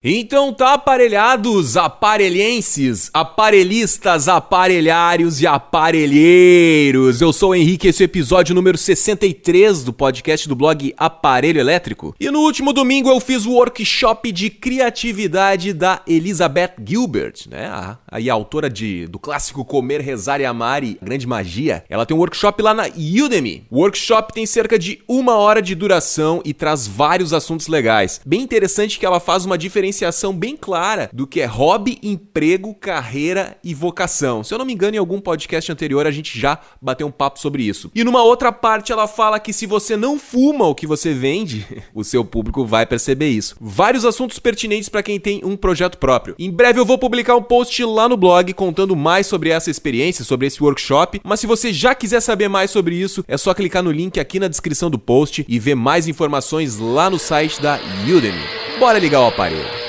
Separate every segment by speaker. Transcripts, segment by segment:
Speaker 1: Então tá, aparelhados, aparelhenses, aparelhistas, aparelhários e aparelheiros. Eu sou o Henrique, esse é o episódio número 63 do podcast do blog Aparelho Elétrico. E no último domingo eu fiz o workshop de criatividade da Elizabeth Gilbert, né? A autora do clássico Comer, Rezar e Amar e Grande Magia. Ela tem um workshop lá na Udemy. O workshop tem cerca de 1 hora de duração e traz vários assuntos legais. Bem interessante que ela faz uma diferenciação bem clara do que é hobby, emprego, carreira e vocação. Se eu não me engano, em algum podcast anterior a gente já bateu um papo sobre isso. E numa outra parte ela fala que se você não fuma o que você vende, o seu público vai perceber isso. Vários assuntos pertinentes para quem tem um projeto próprio. Em breve eu vou publicar um post lá no blog contando mais sobre essa experiência, sobre esse workshop, mas se você já quiser saber mais sobre isso, é só clicar no link aqui na descrição do post e ver mais informações lá no site da Udemy. Bora ligar o aparelho.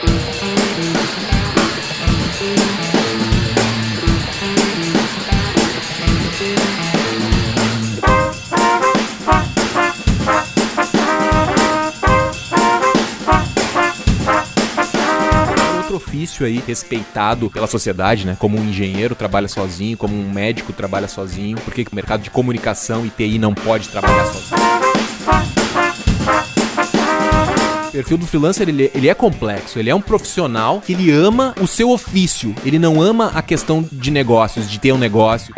Speaker 1: Ofício aí respeitado pela sociedade, né? Como um engenheiro trabalha sozinho, como um médico trabalha sozinho. Por que o mercado de comunicação e TI não pode trabalhar sozinho? O perfil do freelancer, ele é complexo, ele é um profissional que ele ama o seu ofício, ele não ama a questão de negócios, de ter um negócio.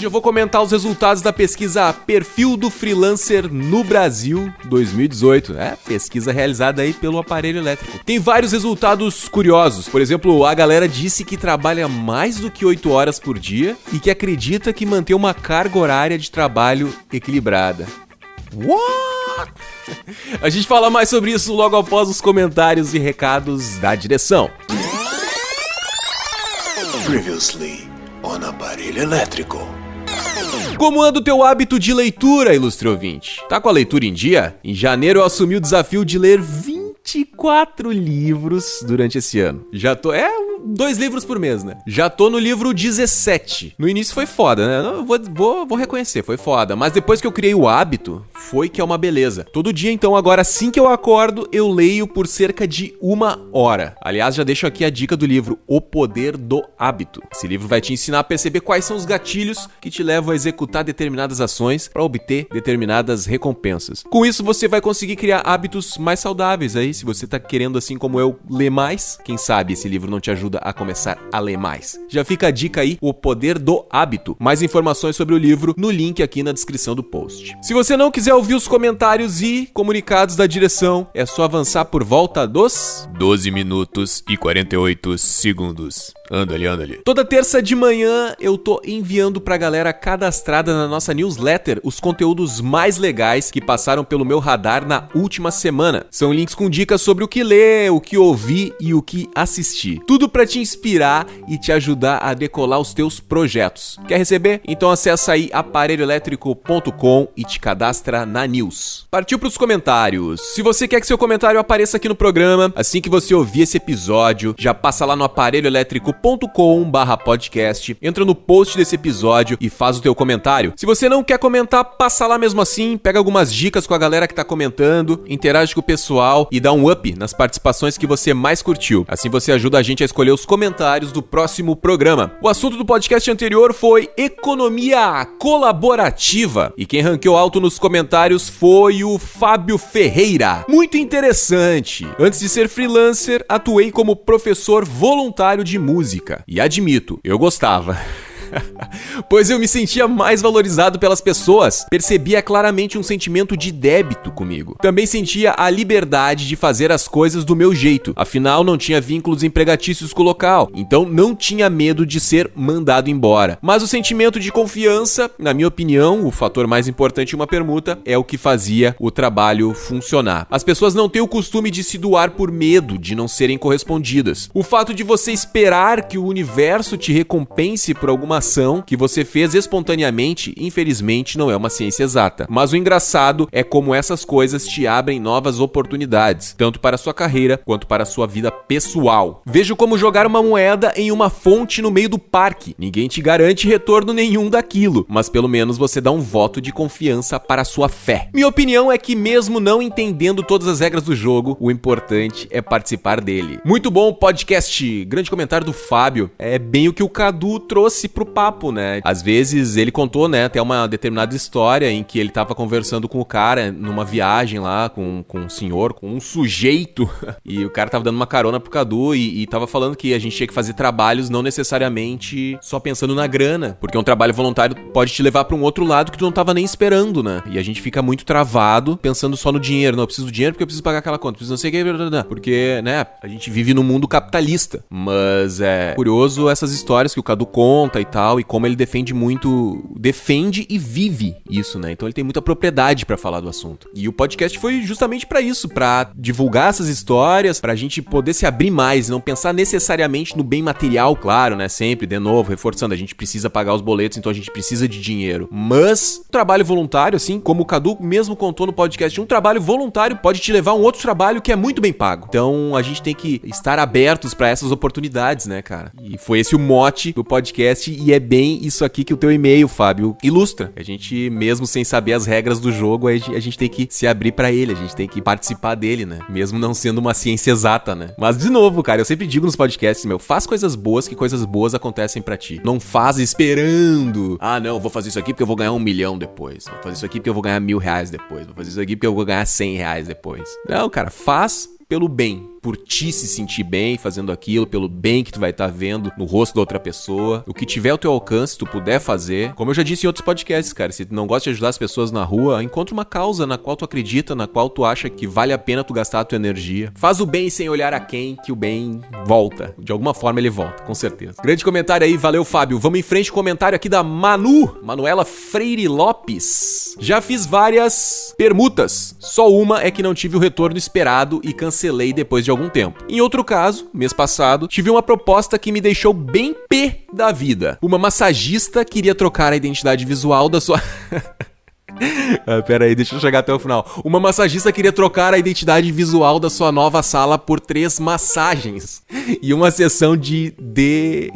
Speaker 1: Eu vou comentar os resultados da pesquisa Perfil do Freelancer no Brasil 2018. Pesquisa realizada aí pelo Aparelho Elétrico. Tem vários resultados curiosos. Por exemplo, a galera disse que trabalha mais do que 8 horas por dia e que acredita que mantém uma carga horária de trabalho equilibrada. What? A gente fala mais sobre isso logo após os comentários e recados da direção.
Speaker 2: Previously on Aparelho Elétrico.
Speaker 1: Como anda o teu hábito de leitura, ilustre ouvinte? Tá com a leitura em dia? Em janeiro eu assumi o desafio de ler 24 livros durante esse ano. Já tô... 2 livros por mês, né? Já tô no livro 17. No início foi foda, né? Eu vou reconhecer, foi foda. Mas depois que eu criei o hábito, foi que é uma beleza. Todo dia, então, agora assim que eu acordo, eu leio por cerca de 1 hora. Aliás, já deixo aqui a dica do livro O Poder do Hábito. Esse livro vai te ensinar a perceber quais são os gatilhos que te levam a executar determinadas ações para obter determinadas recompensas. Com isso, você vai conseguir criar hábitos mais saudáveis aí. Se você tá querendo, assim como eu, ler mais, quem sabe esse livro não te ajuda a começar a ler mais. Já fica a dica aí, O Poder do Hábito. Mais informações sobre o livro no link aqui na descrição do post. Se você não quiser ouvir os comentários e comunicados da direção, é só avançar por volta dos 12 minutos e 48 segundos. Anda ali. Toda terça de manhã eu tô enviando pra galera cadastrada na nossa newsletter os conteúdos mais legais que passaram pelo meu radar na última semana. São links com dicas sobre o que ler, o que ouvir e o que assistir. Tudo pra te inspirar e te ajudar a decolar os teus projetos. Quer receber? Então acessa aí aparelhoelétrico.com e te cadastra na news. Partiu pros comentários. Se você quer que seu comentário apareça aqui no programa, assim que você ouvir esse episódio, já passa lá no aparelhoelétrico.com/podcast, entra no post desse episódio e faz o teu comentário. Se você não quer comentar, passa lá mesmo assim, pega algumas dicas com a galera que tá comentando, interage com o pessoal e dá um up nas participações que você mais curtiu. Assim você ajuda a gente a escolher os comentários do próximo programa. O assunto do podcast anterior foi economia colaborativa e quem ranqueou alto nos comentários foi o Fábio Ferreira. Muito interessante. Antes de ser freelancer, atuei como professor voluntário de música. E admito, eu gostava. Pois eu me sentia mais valorizado pelas pessoas, percebia claramente um sentimento de débito comigo. Também sentia a liberdade de fazer as coisas do meu jeito, afinal não tinha vínculos empregatícios com o local, então não tinha medo de ser mandado embora. Mas o sentimento de confiança, na minha opinião, o fator mais importante em uma permuta, é o que fazia o trabalho funcionar. As pessoas não têm o costume de se doar por medo de não serem correspondidas. O fato de você esperar que o universo te recompense por alguma ação que você fez espontaneamente, infelizmente não é uma ciência exata. Mas o engraçado é como essas coisas te abrem novas oportunidades, tanto para a sua carreira quanto para a sua vida pessoal. Vejo como jogar uma moeda em uma fonte no meio do parque. Ninguém te garante retorno nenhum daquilo, mas pelo menos você dá um voto de confiança para a sua fé. Minha opinião é que mesmo não entendendo todas as regras do jogo, o importante é participar dele. Muito bom o podcast. Grande comentário do Fábio. É bem o que o Cadu trouxe pro papo, né? Às vezes ele contou, né, até uma determinada história em que ele tava conversando com o cara numa viagem lá, com um senhor, com um sujeito, e o cara tava dando uma carona pro Cadu e tava falando que a gente tinha que fazer trabalhos não necessariamente só pensando na grana, porque um trabalho voluntário pode te levar pra um outro lado que tu não tava nem esperando, né? E a gente fica muito travado pensando só no dinheiro. Não, eu preciso do dinheiro porque eu preciso pagar aquela conta, preciso não sei o que, porque, né, a gente vive num mundo capitalista. Mas é curioso essas histórias que o Cadu conta e tal, e como ele defende e vive isso, né? Então ele tem muita propriedade pra falar do assunto. E o podcast foi justamente pra isso, pra divulgar essas histórias, pra gente poder se abrir mais, não pensar necessariamente no bem material, claro, né? Sempre, de novo, reforçando, a gente precisa pagar os boletos, então a gente precisa de dinheiro. Mas trabalho voluntário, assim, como o Cadu mesmo contou no podcast, um trabalho voluntário pode te levar a um outro trabalho que é muito bem pago. Então a gente tem que estar abertos pra essas oportunidades, né, cara? E foi esse o mote do podcast, e é bem isso aqui que o teu e-mail, Fábio, ilustra. A gente, mesmo sem saber as regras do jogo, a gente tem que se abrir pra ele, a gente tem que participar dele, né? Mesmo não sendo uma ciência exata, né? Mas, de novo, cara, eu sempre digo nos podcasts, faz coisas boas que coisas boas acontecem pra ti. Não faz esperando. Ah, não, vou fazer isso aqui porque eu vou ganhar 1 milhão depois. Vou fazer isso aqui porque eu vou ganhar R$1.000 depois. Vou fazer isso aqui porque eu vou ganhar R$100 depois. Não, cara, faz pelo bem, por ti se sentir bem fazendo aquilo, pelo bem que tu vai estar vendo no rosto da outra pessoa. O que tiver ao teu alcance, tu puder fazer. Como eu já disse em outros podcasts, cara, se tu não gosta de ajudar as pessoas na rua, encontra uma causa na qual tu acredita, na qual tu acha que vale a pena tu gastar a tua energia. Faz o bem sem olhar a quem, que o bem volta. De alguma forma ele volta, com certeza. Grande comentário aí, valeu, Fábio. Vamos em frente, comentário aqui da Manuela Freire Lopes. Já fiz várias permutas, só uma é que não tive o retorno esperado e cancelei depois de algum tempo. Em outro caso, mês passado, tive uma proposta que me deixou bem pé da vida. Uma massagista queria trocar a identidade visual da sua... Pera aí, deixa eu chegar até o final. Uma massagista queria trocar a identidade visual da sua nova sala por 3 massagens e uma sessão de Deda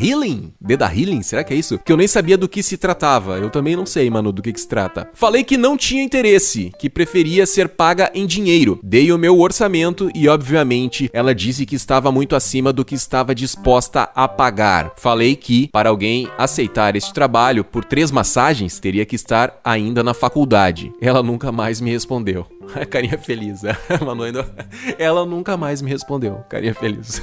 Speaker 1: Healing? Será que é isso? Que eu nem sabia do que se tratava. Eu também não sei, mano, do que se trata. Falei que não tinha interesse, que preferia ser paga em dinheiro. Dei o meu orçamento e, obviamente, ela disse que estava muito acima do que estava disposta a pagar. Falei que, para alguém aceitar este trabalho por 3 massagens, teria que estar ainda na faculdade. Ela nunca mais me respondeu. Carinha feliz, Manu, ela nunca mais me respondeu. Carinha feliz.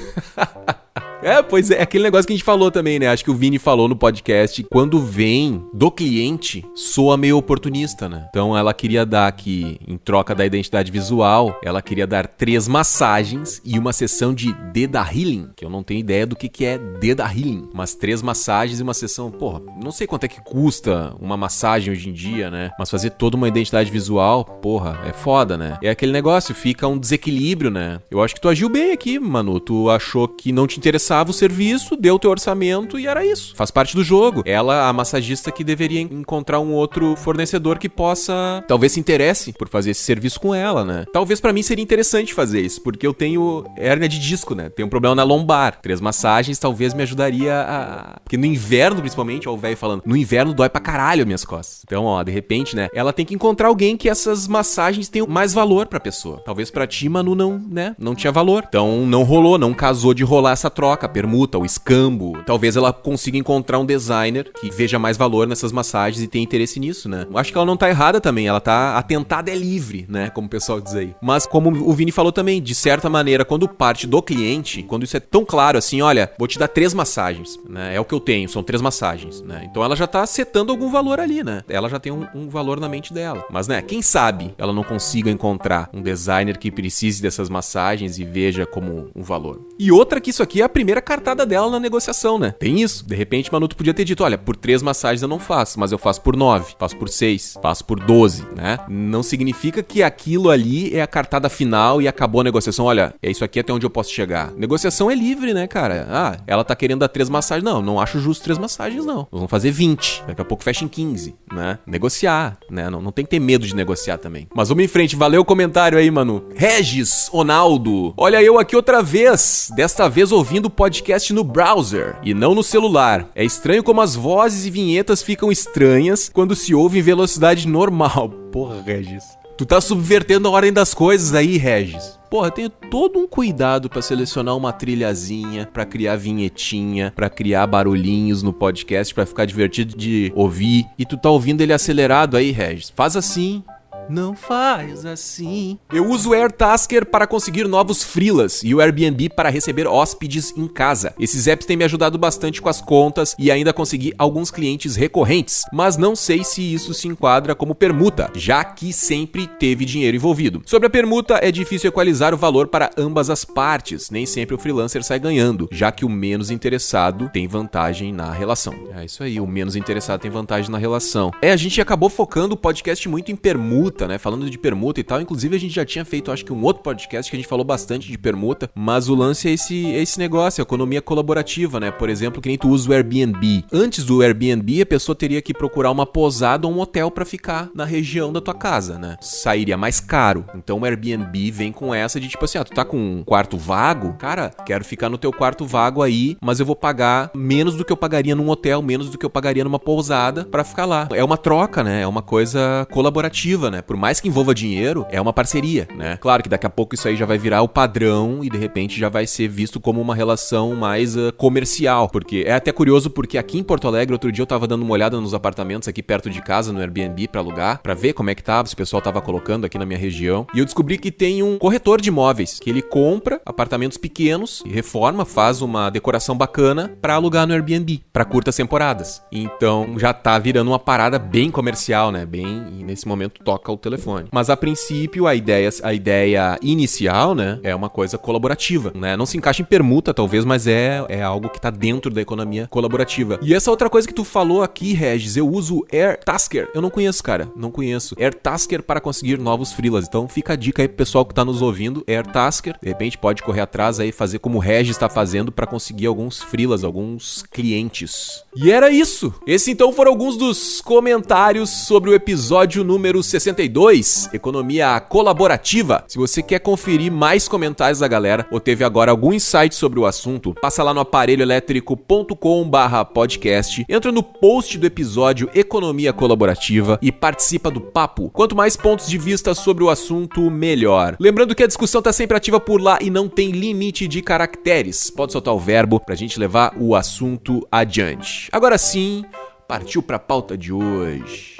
Speaker 1: Pois é, aquele negócio que a gente falou também, né? Acho que o Vini falou no podcast, quando vem do cliente, soa meio oportunista, né? Então ela queria dar aqui, em troca da identidade visual, ela queria dar 3 massagens e uma sessão de Deda Healing, que eu não tenho ideia do que é Deda Healing, mas 3 massagens e uma sessão, porra, não sei quanto é que custa uma massagem hoje em dia, né? Mas fazer toda uma identidade visual, porra, é foda, né? É aquele negócio, fica um desequilíbrio, né? Eu acho que tu agiu bem aqui, Manu, tu achou que não te interessava o serviço, deu o teu orçamento e era isso. Faz parte do jogo. Ela, a massagista, que deveria encontrar um outro fornecedor que possa, talvez se interesse por fazer esse serviço com ela, né? Talvez pra mim seria interessante fazer isso, porque eu tenho hérnia de disco, né? Tenho um problema na lombar. 3 massagens talvez me ajudaria a... Porque no inverno, principalmente, ó, o velho falando, no inverno dói pra caralho as minhas costas. Então, ó, de repente, né? Ela tem que encontrar alguém que essas massagens tenham mais valor pra pessoa. Talvez pra ti, Manu, não, né? Não tinha valor. Então, não rolou, não casou de rolar essa troca, a permuta, o escambo. Talvez ela consiga encontrar um designer que veja mais valor nessas massagens e tenha interesse nisso, né? Acho que ela não tá errada também, ela tá... A tentada é livre, né? Como o pessoal diz aí. Mas como o Vini falou também, de certa maneira, quando parte do cliente, quando isso é tão claro assim, olha, vou te dar 3 massagens, né? É o que eu tenho, são 3 massagens, né? Então ela já tá setando algum valor ali, né? Ela já tem um valor na mente dela. Mas, né, quem sabe ela não consiga encontrar um designer que precise dessas massagens e veja como um valor. E outra que isso aqui é a primeira primeira cartada dela na negociação, né? Tem isso. De repente, Manu, tu podia ter dito, olha, por 3 massagens eu não faço, mas eu faço por 9, faço por 6, faço por 12, né? Não significa que aquilo ali é a cartada final e acabou a negociação. Olha, é isso aqui até onde eu posso chegar. Negociação é livre, né, cara? Ah, ela tá querendo dar 3 massagens. Não acho justo 3 massagens, não. Nós vamos fazer 20. Daqui a pouco fecha em 15, né? Negociar, né? Não tem que ter medo de negociar também. Mas vamos em frente. Valeu o comentário aí, Manu. Regis Onaldo. Olha eu aqui outra vez. Desta vez ouvindo o podcast no browser e não no celular. É estranho como as vozes e vinhetas ficam estranhas quando se ouve em velocidade normal. Porra, Regis. Tu tá subvertendo a ordem das coisas aí, Regis. Porra, eu tenho todo um cuidado pra selecionar uma trilhazinha, pra criar vinhetinha, pra criar barulhinhos no podcast, pra ficar divertido de ouvir. E tu tá ouvindo ele acelerado aí, Regis. Faz assim. Não faz assim. Eu uso o AirTasker para conseguir novos freelas e o Airbnb para receber hóspedes em casa. Esses apps têm me ajudado bastante com as contas e ainda consegui alguns clientes recorrentes, mas não sei se isso se enquadra como permuta, já que sempre teve dinheiro envolvido. Sobre a permuta, é difícil equalizar o valor para ambas as partes, nem sempre o freelancer sai ganhando, já que o menos interessado tem vantagem na relação. É isso aí, o menos interessado tem vantagem na relação. A gente acabou focando o podcast muito em permuta, né? Falando de permuta e tal. Inclusive, a gente já tinha feito, acho que um outro podcast que a gente falou bastante de permuta, mas o lance é esse negócio, a economia colaborativa, né? Por exemplo, que nem tu usa o Airbnb. Antes do Airbnb, a pessoa teria que procurar uma pousada ou um hotel pra ficar na região da tua casa, né? Sairia mais caro. Então, o Airbnb vem com essa de tipo assim, tu tá com um quarto vago? Cara, quero ficar no teu quarto vago aí, mas eu vou pagar menos do que eu pagaria num hotel, menos do que eu pagaria numa pousada pra ficar lá. É uma troca, né? É uma coisa colaborativa, né? Por mais que envolva dinheiro, é uma parceria, né? Claro que daqui a pouco isso aí já vai virar o padrão e de repente já vai ser visto como uma relação mais comercial, porque é até curioso porque aqui em Porto Alegre, outro dia eu tava dando uma olhada nos apartamentos aqui perto de casa, no Airbnb pra alugar, pra ver como é que tava, se o pessoal tava colocando aqui na minha região, e eu descobri que tem um corretor de imóveis, que ele compra apartamentos pequenos e reforma, faz uma decoração bacana pra alugar no Airbnb, pra curtas temporadas. Então já tá virando uma parada bem comercial, né? E nesse momento toca o telefone. Mas a princípio a ideia inicial, né, é uma coisa colaborativa, né? Não se encaixa em permuta talvez, mas é algo que tá dentro da economia colaborativa. E essa outra coisa que tu falou aqui, Regis, eu uso o AirTasker. Eu não conheço, cara, não conheço. AirTasker para conseguir novos freelas. Então fica a dica aí pro pessoal que tá nos ouvindo, AirTasker. De repente pode correr atrás aí, fazer como o Regis tá fazendo para conseguir alguns freelas, alguns clientes. E era isso. Esse então foram alguns dos comentários sobre o episódio número 62, Economia Colaborativa. Se você quer conferir mais comentários da galera ou teve agora algum insight sobre o assunto, passa lá no aparelhoelétrico.com/podcast, entra no post do episódio Economia Colaborativa e participa do papo. Quanto mais pontos de vista sobre o assunto, melhor. Lembrando que a discussão tá sempre ativa por lá e não tem limite de caracteres. Pode soltar o verbo pra gente levar o assunto adiante. Agora sim, partiu pra pauta de hoje.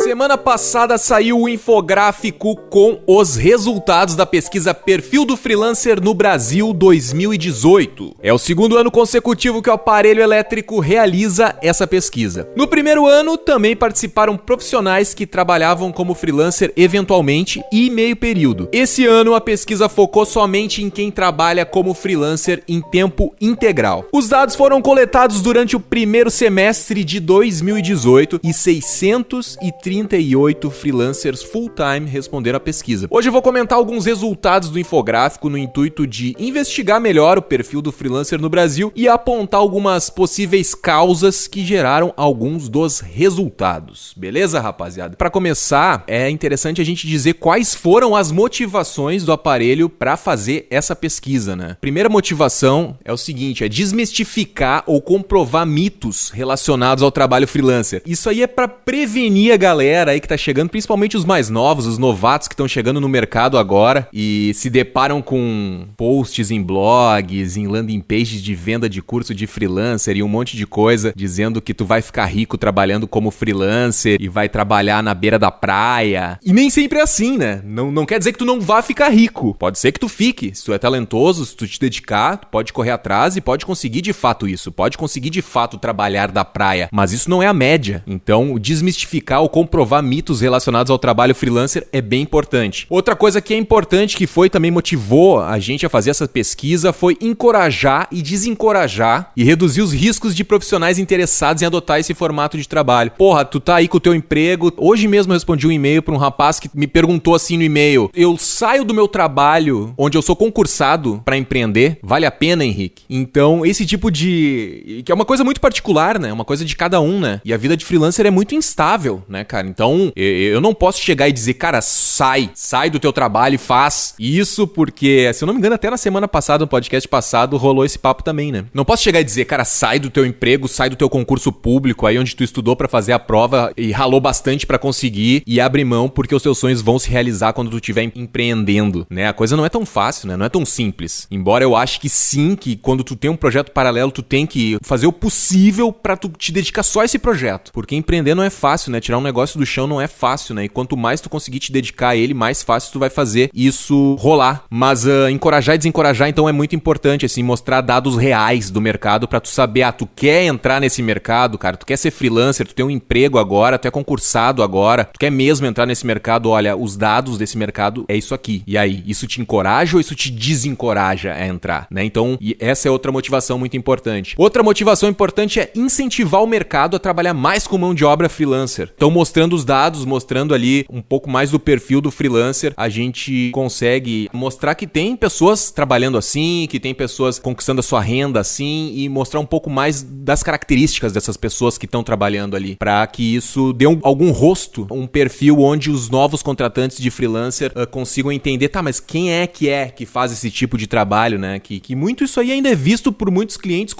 Speaker 1: Semana passada saiu o infográfico com os resultados da pesquisa Perfil do Freelancer no Brasil 2018. É o segundo ano consecutivo que o Aparelho Elétrico realiza essa pesquisa. No primeiro ano, também participaram profissionais que trabalhavam como freelancer eventualmente e meio período. Esse ano, a pesquisa focou somente em quem trabalha como freelancer em tempo integral. Os dados foram coletados durante o primeiro semestre de 2018 e 638 freelancers full-time responderam à pesquisa. Hoje eu vou comentar alguns resultados do infográfico no intuito de investigar melhor o perfil do freelancer no Brasil e apontar algumas possíveis causas que geraram alguns dos resultados. Beleza, rapaziada? Para começar, é interessante a gente dizer quais foram as motivações do aparelho para fazer essa pesquisa, né? Primeira motivação é o seguinte, é desmistificar ou comprovar mitos relacionados ao trabalho freelancer. Isso aí é para prevenir a galera galera aí que tá chegando, principalmente os mais novos, os novatos que estão chegando no mercado agora e se deparam com posts em blogs, em landing pages de venda de curso de freelancer e um monte de coisa dizendo que tu vai ficar rico trabalhando como freelancer e vai trabalhar na beira da praia. E nem sempre é assim, né? Não quer dizer que tu não vá ficar rico. Pode ser que tu fique. Se tu é talentoso, se tu te dedicar, tu pode correr atrás e pode conseguir de fato isso. Pode conseguir de fato trabalhar da praia. Mas isso não é a média. Então, desmistificar ou comprovar mitos relacionados ao trabalho freelancer é bem importante. Outra coisa que é importante, que também motivou a gente a fazer essa pesquisa, foi encorajar e desencorajar e reduzir os riscos de profissionais interessados em adotar esse formato de trabalho. Porra, tu tá aí com o teu emprego. Hoje mesmo eu respondi um e-mail para um rapaz que me perguntou assim no e-mail: eu saio do meu trabalho onde eu sou concursado para empreender? Vale a pena, Henrique? Então, esse tipo de... que é uma coisa muito particular, né? Uma coisa de cada um, né? E a vida de freelancer é muito instável, né, cara? Então, eu não posso chegar e dizer, cara, sai do teu trabalho e faz isso, porque, se eu não me engano, até na semana passada, no podcast passado, rolou esse papo também, né? Não posso chegar e dizer, cara, sai do teu emprego, sai do teu concurso público, aí onde tu estudou pra fazer a prova e ralou bastante pra conseguir, e abre mão porque os teus sonhos vão se realizar quando tu estiver empreendendo, né? A coisa não é tão fácil, né? Não é tão simples. Embora eu ache que sim, que quando tu tem um projeto paralelo, tu tem que fazer o possível pra tu te dedicar só a esse projeto. Porque empreender não é fácil, né? Tirar um negócio do chão não é fácil, né? E quanto mais tu conseguir te dedicar a ele, mais fácil tu vai fazer isso rolar. Mas encorajar e desencorajar, então, é muito importante, assim, mostrar dados reais do mercado pra tu saber, tu quer entrar nesse mercado, cara, tu quer ser freelancer, tu tem um emprego agora, tu é concursado agora, tu quer mesmo entrar nesse mercado, olha, os dados desse mercado é isso aqui. E aí, isso te encoraja ou isso te desencoraja a entrar, né? Então, essa é outra motivação muito importante. Outra motivação importante é incentivar o mercado a trabalhar mais com mão de obra freelancer. Então, mostrando os dados, mostrando ali um pouco mais do perfil do freelancer, a gente consegue mostrar que tem pessoas trabalhando assim, que tem pessoas conquistando a sua renda assim, e mostrar um pouco mais das características dessas pessoas que estão trabalhando ali, para que isso dê algum rosto, um perfil onde os novos contratantes de freelancer consigam entender, mas quem é que faz esse tipo de trabalho, né? Que muito isso aí ainda é visto por muitos clientes,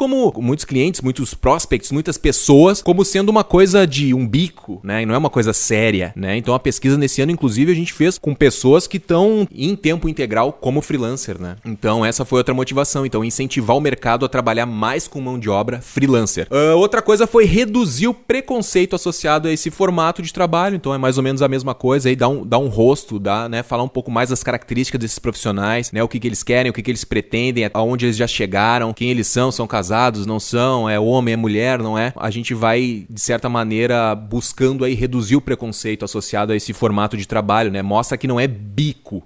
Speaker 1: muitos prospects, muitas pessoas, como sendo uma coisa de um bico, né? E não é uma coisa séria, né? Então a pesquisa nesse ano, inclusive, a gente fez com pessoas que estão em tempo integral como freelancer, né? Então essa foi outra motivação. Então, incentivar o mercado a trabalhar mais com mão de obra freelancer. Outra coisa foi reduzir o preconceito associado a esse formato de trabalho. Então é mais ou menos a mesma coisa aí, dar um rosto, né? Falar um pouco mais das características desses profissionais, né? O que eles querem, o que eles pretendem, aonde eles já chegaram, quem eles são casados, não são, é homem, é mulher, não é? A gente vai, de certa maneira, buscando aí reduzir o preconceito associado a esse formato de trabalho, né? Mostra que não é bico.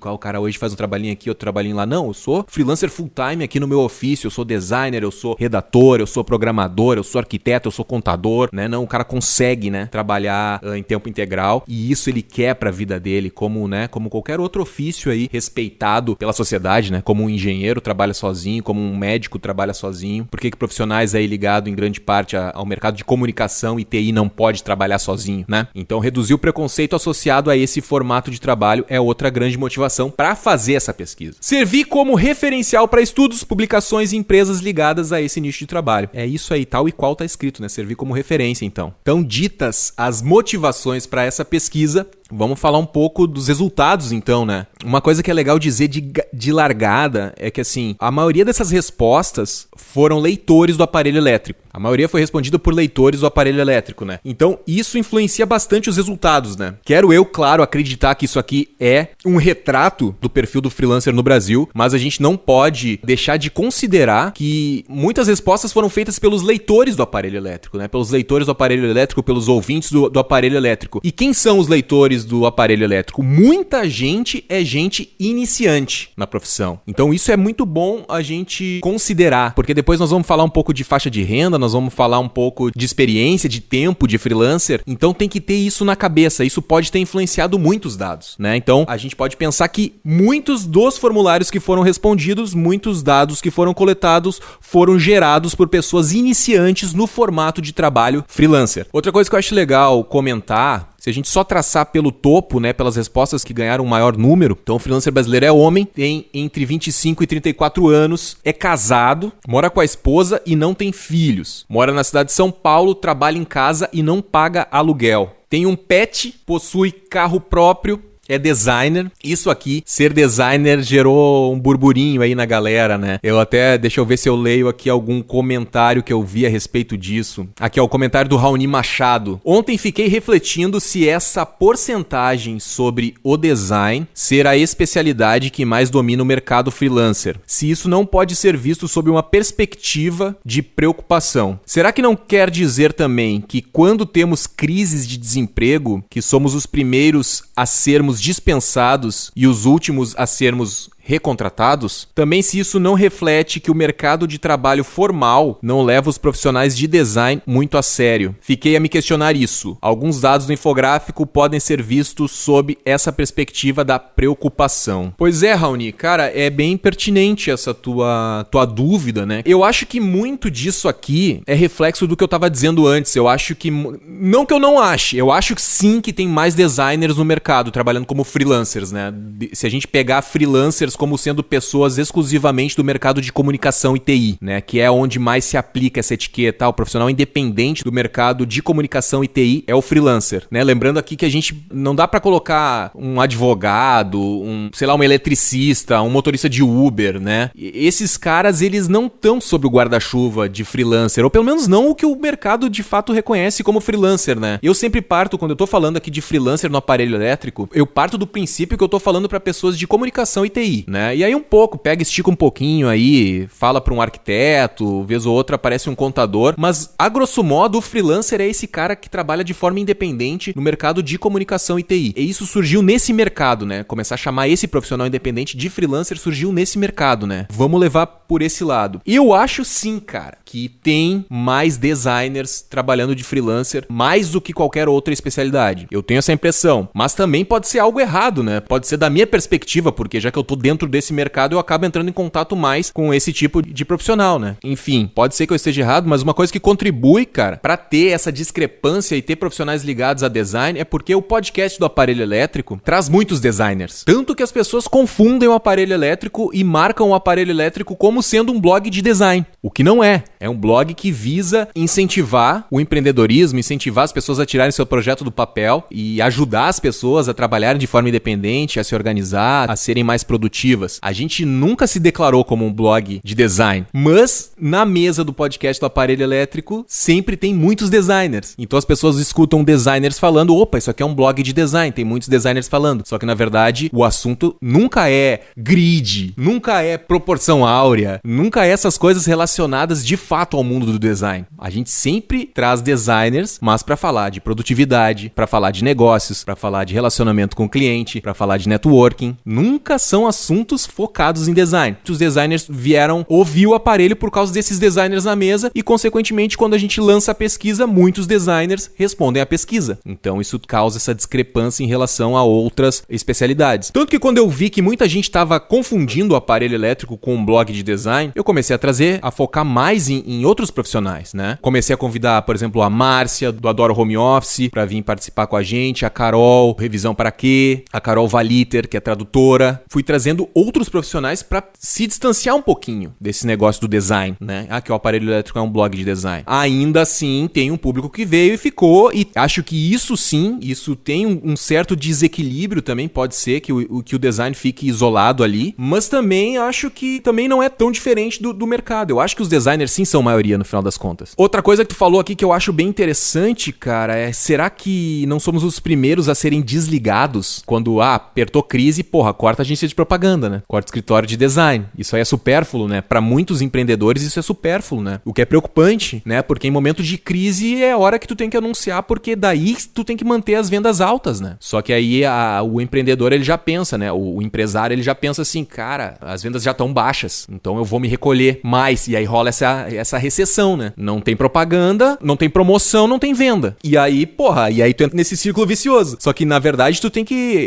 Speaker 1: O cara hoje faz um trabalhinho aqui, outro trabalhinho lá. Não, eu sou freelancer full time aqui no meu ofício, eu sou designer, eu sou redator, eu sou programador, eu sou arquiteto, eu sou contador, né? Não, o cara consegue, né, trabalhar em tempo integral, e isso ele quer pra vida dele, como qualquer outro ofício aí respeitado pela sociedade, né? Como um engenheiro trabalha sozinho, como um médico trabalha sozinho. Por que profissionais aí ligados em grande parte ao mercado de comunicação e TI não pode trabalhar sozinho, né? Então, reduzir o preconceito associado a esse formato de trabalho é outra grande motivação para fazer essa pesquisa. Servir como referencial para estudos, publicações e empresas ligadas a esse nicho de trabalho. É isso aí, tal e qual tá escrito, né? Servir como referência, então. Então, ditas as motivações para essa pesquisa, vamos falar um pouco dos resultados, então, né? Uma coisa que é legal dizer de largada é que, assim, a maioria dessas respostas foram leitores do aparelho elétrico. A maioria foi respondida por leitores do aparelho elétrico, né? Então, isso influencia bastante os resultados, né? Quero eu, claro, acreditar que isso aqui é um retrato do perfil do freelancer no Brasil, mas a gente não pode deixar de considerar que muitas respostas foram feitas pelos leitores do aparelho elétrico, né? Pelos leitores do aparelho elétrico, pelos ouvintes do aparelho elétrico. E quem são os leitores do aparelho elétrico? Muita gente é gente iniciante na profissão. Então, isso é muito bom a gente considerar, porque depois nós vamos falar um pouco de faixa de renda, nós vamos falar um pouco de experiência, de tempo de freelancer. Então tem que ter isso na cabeça. Isso pode ter influenciado muitos dados, né? Então a gente pode pensar que muitos dos formulários que foram respondidos, muitos dados que foram coletados, foram gerados por pessoas iniciantes no formato de trabalho freelancer. Outra coisa que eu acho legal comentar, se a gente só traçar pelo topo, né, pelas respostas que ganharam um maior número, então o freelancer brasileiro é homem, tem entre 25 e 34 anos, é casado, mora com a esposa e não tem filhos. Mora na cidade de São Paulo, trabalha em casa e não paga aluguel. tem um pet, possui carro próprio, é designer. Isso aqui, ser designer, gerou um burburinho aí na galera, né? Deixa eu ver se eu leio aqui algum comentário que eu vi a respeito disso. Aqui, ó, o comentário do Raoni Machado. Ontem fiquei refletindo se essa porcentagem sobre o design ser a especialidade que mais domina o mercado freelancer. Se isso não pode ser visto sob uma perspectiva de preocupação. Será que não quer dizer também que quando temos crises de desemprego, que somos os primeiros a sermos dispensados e os últimos a sermos recontratados? Também se isso não reflete que o mercado de trabalho formal não leva os profissionais de design muito a sério. Fiquei a me questionar isso. Alguns dados do infográfico podem ser vistos sob essa perspectiva da preocupação. Pois é, Raoni, cara, é bem pertinente essa tua dúvida, né? Eu acho que muito disso aqui é reflexo do que eu tava dizendo antes. Eu acho que... Não que eu não ache. Eu acho que sim que tem mais designers no mercado trabalhando como freelancers, né? Se a gente pegar freelancers como sendo pessoas exclusivamente do mercado de comunicação e TI, né? Que é onde mais se aplica essa etiqueta. O profissional independente do mercado de comunicação e TI é o freelancer, né? Lembrando aqui que a gente não dá pra colocar um advogado, um eletricista, um motorista de Uber, né? Esses caras, eles não estão sob o guarda-chuva de freelancer, ou pelo menos não o que o mercado de fato reconhece como freelancer, né? Eu sempre parto, quando eu tô falando aqui de freelancer no aparelho elétrico, eu parto do princípio que eu tô falando pra pessoas de comunicação e TI, né? E aí estica um pouquinho aí, fala para um arquiteto, vez ou outra aparece um contador, mas a grosso modo o freelancer é esse cara que trabalha de forma independente no mercado de comunicação e TI. E isso surgiu nesse mercado, né? Começar a chamar esse profissional independente de freelancer surgiu nesse mercado, né? Vamos levar por esse lado. E eu acho sim, cara, que tem mais designers trabalhando de freelancer, mais do que qualquer outra especialidade. Eu tenho essa impressão, mas também pode ser algo errado, né? Pode ser da minha perspectiva, porque já que eu tô dentro desse mercado, eu acabo entrando em contato mais com esse tipo de profissional, né? Enfim, pode ser que eu esteja errado, mas uma coisa que contribui, cara, pra ter essa discrepância e ter profissionais ligados a design é porque o podcast do aparelho elétrico traz muitos designers. Tanto que as pessoas confundem o aparelho elétrico e marcam o aparelho elétrico como sendo um blog de design. O que não é. É um blog que visa incentivar o empreendedorismo, incentivar as pessoas a tirarem seu projeto do papel e ajudar as pessoas a trabalharem de forma independente, a se organizar, a serem mais produtivas. A gente nunca se declarou como um blog de design, mas na mesa do podcast do aparelho elétrico sempre tem muitos designers. Então as pessoas escutam designers falando, opa, isso aqui é um blog de design, tem muitos designers falando. Só que na verdade o assunto nunca é grid, nunca é proporção áurea, nunca é essas coisas relacionadas de fato ao mundo do design. A gente sempre traz designers, mas para falar de produtividade, para falar de negócios, para falar de relacionamento com o cliente, para falar de networking. Nunca são assuntos focados em design. Os designers vieram ouvir o aparelho por causa desses designers na mesa e, consequentemente, quando a gente lança a pesquisa, muitos designers respondem à pesquisa. Então, isso causa essa discrepância em relação a outras especialidades. Tanto que quando eu vi que muita gente estava confundindo o aparelho elétrico com um blog de design, eu comecei a focar mais em outros profissionais, né? Comecei a convidar, por exemplo, a Márcia, do Adoro Home Office, para vir participar com a gente, a Carol, Revisão Para Quê, a Carol Valiter, que é tradutora. Fui trazendo outros profissionais para se distanciar um pouquinho desse negócio do design, né? Que o aparelho elétrico é um blog de design. Ainda assim, tem um público que veio e ficou, e acho que isso sim, isso tem um certo desequilíbrio também, pode ser que o design fique isolado ali, mas também acho que também não é tão diferente do mercado. Eu acho que os designers sim são maioria no final das contas. Outra coisa que tu falou aqui que eu acho bem interessante, cara, é será que não somos os primeiros a serem desligados quando, apertou crise, corta a agência de propaganda, né? Corta o escritório de design. Isso aí é supérfluo, né? Pra muitos empreendedores isso é supérfluo, né? O que é preocupante, né? Porque em momento de crise é hora que tu tem que anunciar, porque daí tu tem que manter as vendas altas, né? Só que aí o empreendedor, ele já pensa, né? O empresário, ele já pensa assim, cara, as vendas já estão baixas, então eu vou me recolher mais. E aí rola essa recessão, né? Não tem propaganda, não tem promoção, não tem venda. E aí, tu entra nesse círculo vicioso. Só que, na verdade,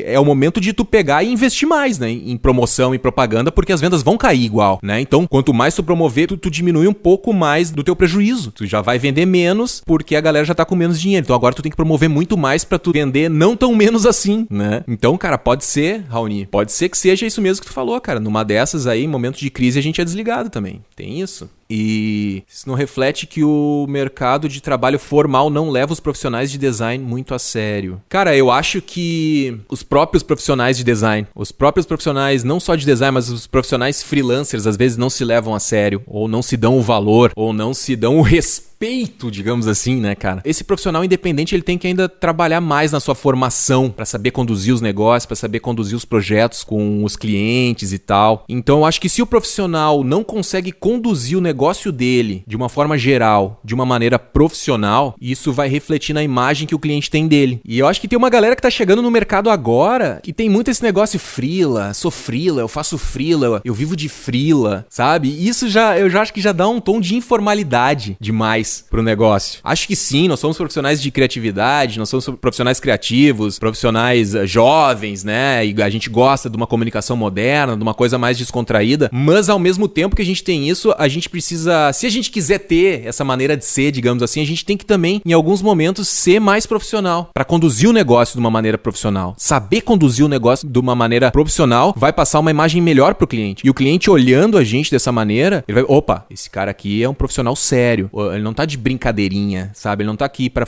Speaker 1: é o momento de tu pegar e investir mais, né? Em promoção e propaganda, porque as vendas vão cair igual, né? Então, quanto mais tu promover, tu diminui um pouco mais do teu prejuízo. Tu já vai vender menos, porque a galera já tá com menos dinheiro. Então, agora tu tem que promover muito mais pra tu vender não tão menos assim, né? Então, cara, pode ser, Raoni, pode ser que seja isso mesmo que tu falou, cara. Numa dessas aí, em momento de crise, a gente é desligado também. Tem isso. E isso não reflete que o mercado de trabalho formal não leva os profissionais de design muito a sério. Cara, eu acho que os próprios profissionais de design, os próprios profissionais não só de design, mas os profissionais freelancers às vezes não se levam a sério, ou não se dão o valor, ou não se dão o respeito, digamos assim, né, cara? Esse profissional independente, ele tem que ainda trabalhar mais na sua formação pra saber conduzir os negócios, pra saber conduzir os projetos com os clientes e tal. Então, eu acho que se o profissional não consegue conduzir o negócio dele de uma forma geral, de uma maneira profissional, isso vai refletir na imagem que o cliente tem dele. E eu acho que tem uma galera que tá chegando no mercado agora que tem muito esse negócio freela, sou freela, eu faço freela, eu vivo de freela, sabe? Isso eu já acho que já dá um tom de informalidade demais pro negócio. Acho que sim, nós somos profissionais de criatividade, nós somos profissionais criativos, profissionais jovens, né? E a gente gosta de uma comunicação moderna, de uma coisa mais descontraída, mas ao mesmo tempo que a gente tem isso, a gente precisa, se a gente quiser ter essa maneira de ser, digamos assim, a gente tem que também, em alguns momentos, ser mais profissional, pra conduzir o negócio de uma maneira profissional. Saber conduzir o negócio de uma maneira profissional vai passar uma imagem melhor pro cliente. E o cliente olhando a gente dessa maneira, ele vai, opa, esse cara aqui é um profissional sério, ele não tá de brincadeirinha, sabe? Ele não tá aqui pra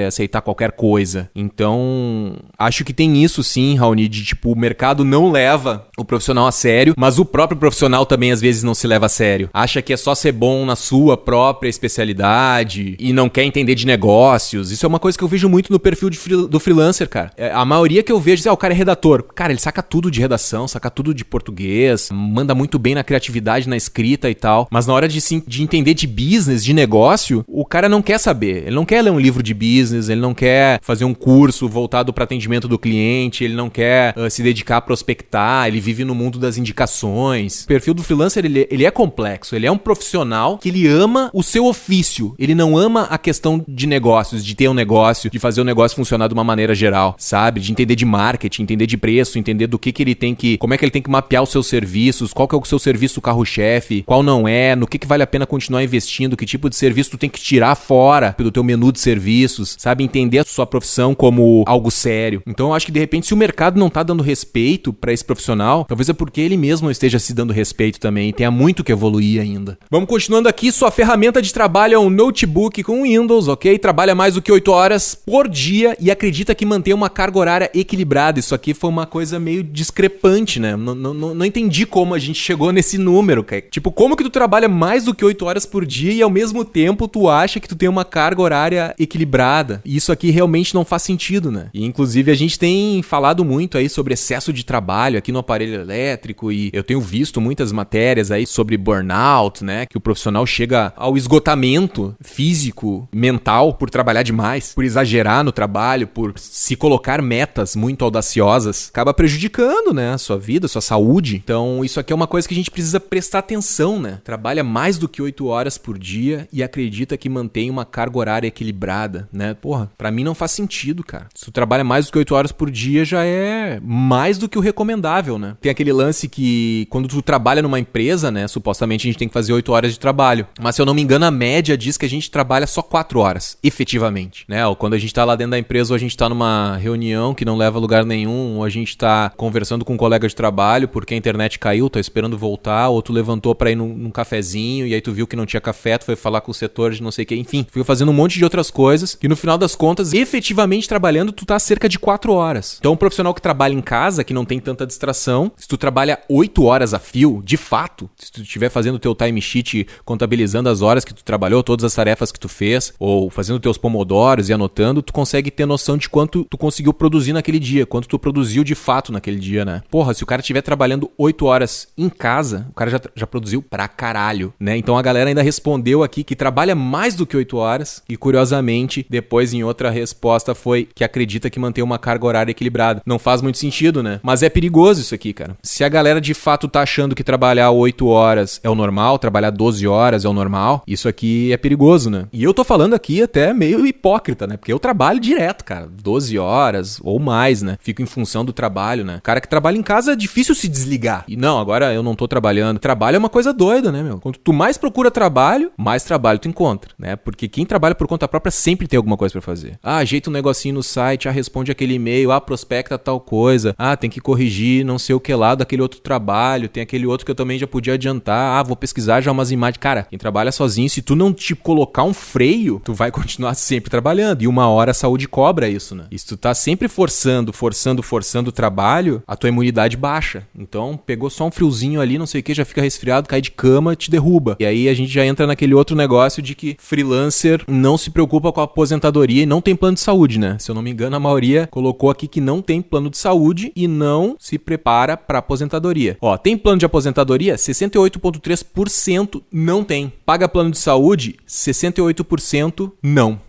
Speaker 1: aceitar qualquer coisa. Então, acho que tem isso sim, Raoni, de tipo, o mercado não leva o profissional a sério, mas o próprio profissional também às vezes não se leva a sério. Acha que é só ser bom na sua própria especialidade e não quer entender de negócios. Isso é uma coisa que eu vejo muito no perfil do freelancer, cara. A maioria que eu vejo, o cara é redator. Cara, ele saca tudo de redação, saca tudo de português, manda muito bem na criatividade, na escrita e tal, mas na hora de entender de business, de negócio, o cara não quer saber. Ele não quer ler um livro de business, ele não quer fazer um curso voltado para atendimento do cliente, ele não quer se dedicar a prospectar, ele vive no mundo das indicações. O perfil do freelancer, ele é complexo, ele é um profissional que ele ama o seu ofício, ele não ama a questão de negócios, de ter um negócio, de fazer o negócio funcionar de uma maneira geral, sabe? De entender de marketing, entender de preço, entender do que ele tem que, como é que ele tem que mapear os seus serviços, qual que é o seu serviço carro-chefe, qual não é, no que vale a pena continuar investindo, que tipo de serviço tu tem que tirar fora do teu menu de serviços, sabe? Entender a sua profissão como algo sério. Então eu acho que de repente se o mercado não tá dando respeito pra esse profissional, talvez é porque ele mesmo esteja se dando respeito também e tenha muito que evoluir ainda. Vamos continuando aqui, sua ferramenta de trabalho é um notebook com Windows, ok? Trabalha mais do que 8 horas por dia e acredita que mantém uma carga horária equilibrada. Isso aqui foi uma coisa meio discrepante, né? Não entendi como a gente chegou nesse número, cara. Tipo, como que tu trabalha mais do que 8 horas por dia e ao mesmo tempo tu acha que tu tem uma carga horária equilibrada? E isso aqui realmente não faz sentido, né? E inclusive a gente tem falado muito aí sobre excesso de trabalho aqui no aparelho elétrico e eu tenho visto muitas matérias aí sobre burnout, né? Que o profissional chega ao esgotamento físico, mental por trabalhar demais, por exagerar no trabalho, por se colocar metas muito audaciosas, acaba prejudicando, né? A sua vida, a sua saúde. Então isso aqui é uma coisa que a gente precisa prestar atenção, né? Trabalha mais do que 8 horas por dia e acredita que mantém uma carga horária equilibrada, né? Porra, pra mim não faz sentido, cara. Se tu trabalha mais do que 8 horas por dia, já é mais do que o recomendável, né? Tem aquele lance que quando tu trabalha numa empresa, né? Supostamente a gente tem que fazer 8 horas de trabalho. Mas se eu não me engano, a média diz que a gente trabalha só 4 horas, efetivamente, né? Ou quando a gente tá lá dentro da empresa, ou a gente tá numa reunião que não leva a lugar nenhum, ou a gente tá conversando com um colega de trabalho porque a internet caiu, tá esperando voltar, ou tu levantou pra ir num cafezinho e aí tu viu que não tinha café, tu foi falar com o setor de não sei o que, enfim, fica fazendo um monte de outras coisas que no final das contas, efetivamente trabalhando, tu tá cerca de 4 horas. Então um profissional que trabalha em casa, que não tem tanta distração, se tu trabalha 8 horas a fio, de fato, se tu estiver fazendo o teu timesheet, contabilizando as horas que tu trabalhou, todas as tarefas que tu fez, ou fazendo teus pomodoros e anotando, tu consegue ter noção de quanto tu conseguiu produzir naquele dia, quanto tu produziu de fato naquele dia, né? Porra, se o cara estiver trabalhando 8 horas em casa, o cara já produziu pra caralho, né? Então a galera ainda respondeu aqui que trabalha mais do que 8 horas e, curiosamente, depois em outra resposta foi que acredita que mantém uma carga horária equilibrada. Não faz muito sentido, né? Mas é perigoso isso aqui, cara. Se a galera de fato tá achando que trabalhar 8 horas é o normal, trabalhar 12 horas é o normal, isso aqui é perigoso, né? E eu tô falando aqui até meio hipócrita, né? Porque eu trabalho direto, cara. 12 horas ou mais, né? Fico em função do trabalho, né? O cara que trabalha em casa é difícil se desligar. E não, agora eu não tô trabalhando. Trabalho é uma coisa doida, né, meu? Quando tu mais procura trabalho, mais trabalho tu encontra, né? Porque quem trabalha por conta própria sempre tem alguma coisa pra fazer. Ah, ajeita um negocinho no site, responde aquele e-mail, prospecta tal coisa, tem que corrigir não sei o que lá daquele outro trabalho, tem aquele outro que eu também já podia adiantar, vou pesquisar já umas imagens. Cara, quem trabalha sozinho, se tu não te colocar um freio, tu vai continuar sempre trabalhando, e uma hora a saúde cobra isso, né? E se tu tá sempre forçando o trabalho, a tua imunidade baixa. Então, pegou só um friozinho ali, não sei o que, já fica resfriado, cai de cama, te derruba. E aí a gente já entra naquele outro negócio de que freelancer não se preocupa com a aposentadoria e não tem plano de saúde, né? Se eu não me engano, a maioria colocou aqui que não tem plano de saúde e não se prepara pra aposentadoria. Ó, tem plano de aposentadoria? 68,3% não tem. Paga plano de saúde? 68% não.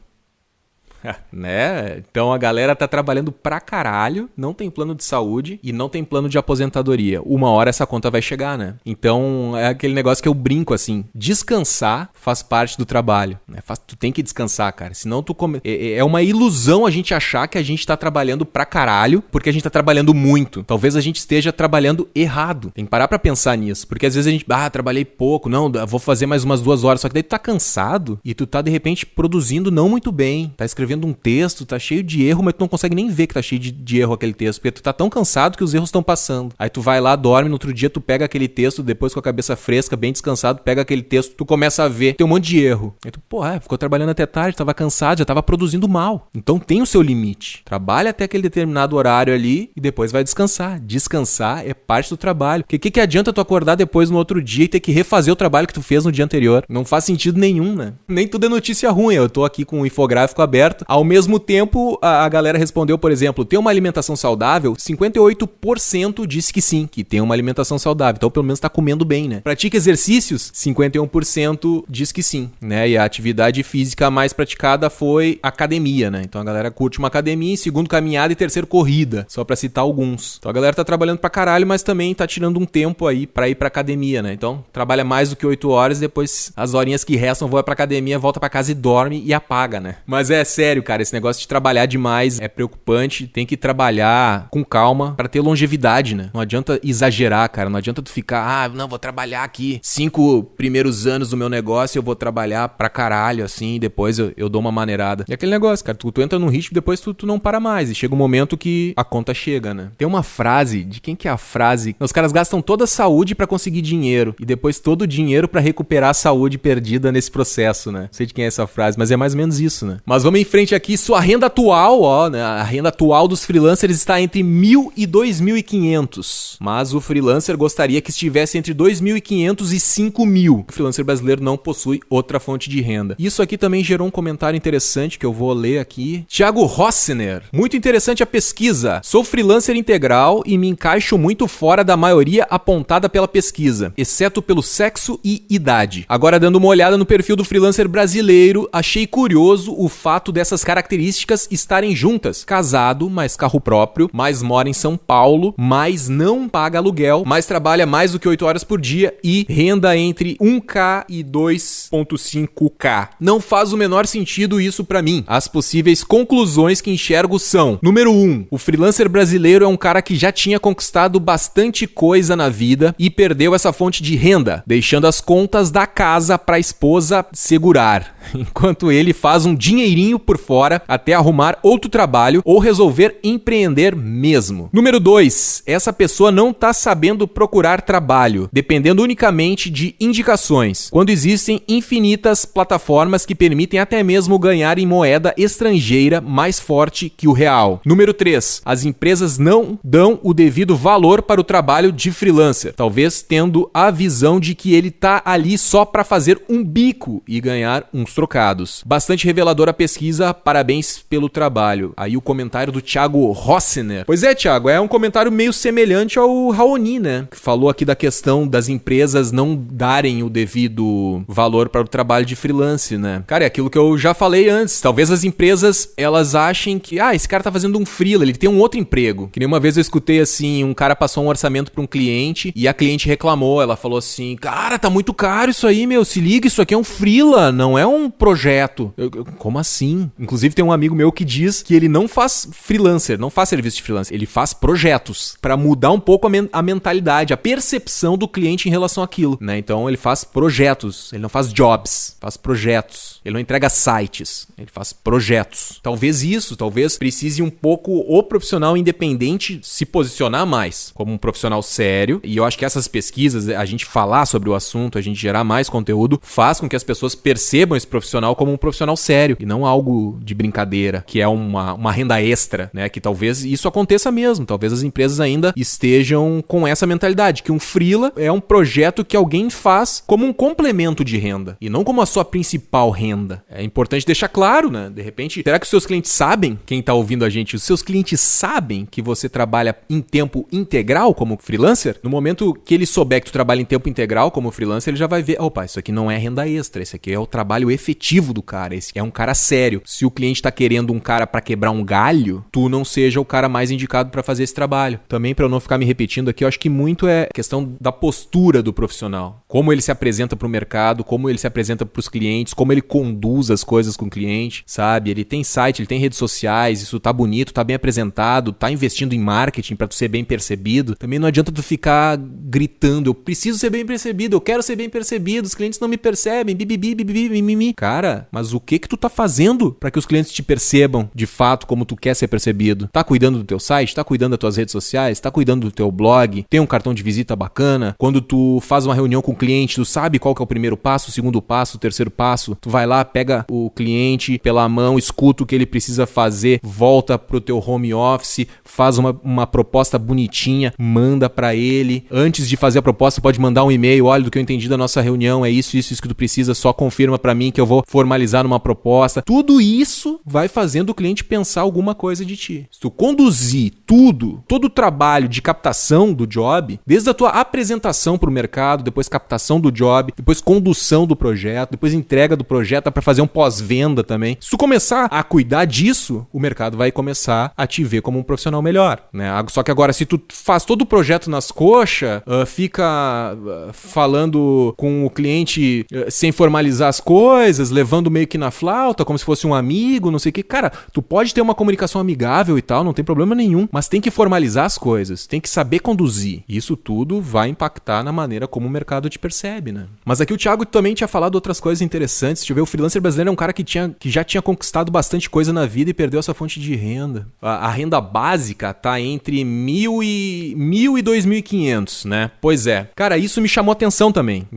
Speaker 1: Né? Então a galera tá trabalhando pra caralho, não tem plano de saúde e não tem plano de aposentadoria. Uma hora essa conta vai chegar, né? Então é aquele negócio que eu brinco assim, descansar faz parte do trabalho, né? Tu tem que descansar, cara, senão é uma ilusão a gente achar que a gente tá trabalhando pra caralho porque a gente tá trabalhando muito. Talvez a gente esteja trabalhando errado. Tem que parar pra pensar nisso, porque às vezes a gente, trabalhei pouco, não, vou fazer mais umas 2 horas, só que daí tu tá cansado e tu tá de repente produzindo não muito bem, tá escrevendo um texto, tá cheio de erro, mas tu não consegue nem ver que tá cheio de erro aquele texto, porque tu tá tão cansado que os erros estão passando. Aí tu vai lá, dorme, no outro dia tu pega aquele texto, depois com a cabeça fresca, bem descansado, pega aquele texto, tu começa a ver, tem um monte de erro. Aí tu, ficou trabalhando até tarde, tava cansado, já tava produzindo mal. Então tem o seu limite. Trabalha até aquele determinado horário ali e depois vai descansar. Descansar é parte do trabalho. Porque o que adianta tu acordar depois no outro dia e ter que refazer o trabalho que tu fez no dia anterior? Não faz sentido nenhum, né? Nem tudo é notícia ruim. Eu tô aqui com um infográfico aberto. Ao mesmo tempo, a galera respondeu, por exemplo, tem uma alimentação saudável? 58% disse que sim, que tem uma alimentação saudável. Então, pelo menos tá comendo bem, né? Pratica exercícios? 51% diz que sim, né? E a atividade física mais praticada foi academia, né? Então, a galera curte uma academia, em segundo, caminhada e terceiro, corrida. Só pra citar alguns. Então, a galera tá trabalhando pra caralho, mas também tá tirando um tempo aí pra ir pra academia, né? Então, trabalha mais do que 8 horas, depois as horinhas que restam, vai pra academia, volta pra casa e dorme e apaga, né? Mas é sério, cara, esse negócio de trabalhar demais é preocupante, tem que trabalhar com calma pra ter longevidade, né? Não adianta exagerar, cara, não adianta tu ficar, não, vou trabalhar aqui 5 primeiros anos do meu negócio, eu vou trabalhar pra caralho, assim, e depois eu dou uma maneirada. E aquele negócio, cara, tu entra num ritmo, depois tu não para mais, e chega um momento que a conta chega, né? Tem uma frase, de quem que é a frase? Os caras gastam toda a saúde pra conseguir dinheiro, e depois todo o dinheiro pra recuperar a saúde perdida nesse processo, né? Não sei de quem é essa frase, mas é mais ou menos isso, né? Mas vamos em frente aqui, sua renda atual, né? A renda atual dos freelancers está entre 1.000 e 2.500. Mas o freelancer gostaria que estivesse entre 2.500 e 5.000. O freelancer brasileiro não possui outra fonte de renda. Isso aqui também gerou um comentário interessante que eu vou ler aqui. Thiago Rossner. Muito interessante a pesquisa. Sou freelancer integral e me encaixo muito fora da maioria apontada pela pesquisa, exceto pelo sexo e idade. Agora, dando uma olhada no perfil do freelancer brasileiro, achei curioso o fato dessas características estarem juntas. Casado, mais carro próprio, mais mora em São Paulo, mais não paga aluguel, mais trabalha mais do que 8 horas por dia e renda entre 1K e 2,5K. Não faz o menor sentido isso pra mim. As possíveis conclusões que enxergo são: número 1, o freelancer brasileiro é um cara que já tinha conquistado bastante coisa na vida e perdeu essa fonte de renda, deixando as contas da casa pra esposa segurar, enquanto ele faz um dinheirinho por fora até arrumar outro trabalho ou resolver empreender mesmo. Número 2, essa pessoa não tá sabendo procurar trabalho, dependendo unicamente de indicações, quando existem infinitas plataformas que permitem até mesmo ganhar em moeda estrangeira mais forte que o real. Número 3, as empresas não dão o devido valor para o trabalho de freelancer, talvez tendo a visão de que ele tá ali só para fazer um bico e ganhar uns trocados. Bastante reveladora a pesquisa, parabéns pelo trabalho. Aí o comentário do Thiago Rossner. Pois é, Thiago, é um comentário meio semelhante ao Raoni, né? Que falou aqui da questão das empresas não darem o devido valor para o trabalho de freelance, né? Cara, é aquilo que eu já falei antes. Talvez as empresas, elas achem que, esse cara tá fazendo um freela, ele tem um outro emprego. Que nem uma vez eu escutei assim, um cara passou um orçamento para um cliente e a cliente reclamou. Ela falou assim, cara, tá muito caro isso aí, meu, se liga, isso aqui é um freela, não é um um projeto. Como assim? Inclusive tem um amigo meu que diz que ele não faz freelancer, não faz serviço de freelancer, ele faz projetos pra mudar um pouco a mentalidade, a percepção do cliente em relação àquilo, né? Então ele faz projetos, ele não faz jobs, faz projetos. Ele não entrega sites, ele faz projetos. Talvez precise um pouco o profissional independente se posicionar mais como um profissional sério, e eu acho que essas pesquisas, a gente falar sobre o assunto, a gente gerar mais conteúdo, faz com que as pessoas percebam esse profissional como um profissional sério e não algo de brincadeira, que é uma renda extra, né? Que talvez isso aconteça mesmo, talvez as empresas ainda estejam com essa mentalidade, que um freela é um projeto que alguém faz como um complemento de renda e não como a sua principal renda. É importante deixar claro, né? De repente, será que os seus clientes sabem, quem tá ouvindo a gente, os seus clientes sabem que você trabalha em tempo integral como freelancer? No momento que ele souber que tu trabalha em tempo integral como freelancer, ele já vai ver, opa, isso aqui não é renda extra, esse aqui é o trabalho efetivo do cara, esse é um cara sério. Se o cliente tá querendo um cara pra quebrar um galho, tu não seja o cara mais indicado pra fazer esse trabalho. Também, pra eu não ficar me repetindo aqui, eu acho que muito é questão da postura do profissional. Como ele se apresenta pro mercado, como ele se apresenta pros clientes, como ele conduz as coisas com o cliente, sabe? Ele tem site, ele tem redes sociais, isso tá bonito, tá bem apresentado, tá investindo em marketing pra tu ser bem percebido. Também não adianta tu ficar gritando, eu preciso ser bem percebido, eu quero ser bem percebido, os clientes não me percebem, bibibi. Cara, mas o que tu tá fazendo pra que os clientes te percebam de fato como tu quer ser percebido? Tá cuidando do teu site? Tá cuidando das tuas redes sociais? Tá cuidando do teu blog? Tem um cartão de visita bacana? Quando tu faz uma reunião com o cliente, tu sabe qual que é o primeiro passo, o segundo passo, o terceiro passo? Tu vai lá, pega o cliente pela mão, escuta o que ele precisa fazer, volta pro teu home office, faz uma proposta bonitinha, manda pra ele. Antes de fazer a proposta, pode mandar um e-mail, olha, do que eu entendi da nossa reunião, é isso que tu precisa, só confirma pra mim que eu vou formalizar numa proposta. Tudo isso vai fazendo o cliente pensar alguma coisa de ti. Se tu conduzir todo o trabalho de captação do job, desde a tua apresentação pro mercado, depois captação do job, depois condução do projeto, depois entrega do projeto, pra fazer um pós-venda também. Se tu começar a cuidar disso, o mercado vai começar a te ver como um profissional melhor, né? Só que agora, se tu faz todo o projeto nas coxas, fica falando com o cliente sem formalizar as coisas, levando meio que na flauta, como se fosse um amigo, não sei o que. Cara, tu pode ter uma comunicação amigável e tal, não tem problema nenhum, mas tem que formalizar as coisas, tem que saber conduzir. Isso tudo vai impactar na maneira como o mercado te percebe, né? Mas aqui o Thiago também tinha falado outras coisas interessantes. Deixa eu ver, o freelancer brasileiro é um cara que já tinha conquistado bastante coisa na vida e perdeu essa fonte de renda. A renda básica tá entre 1.000 e 2.500, né? Pois é. Cara, isso me chamou atenção também.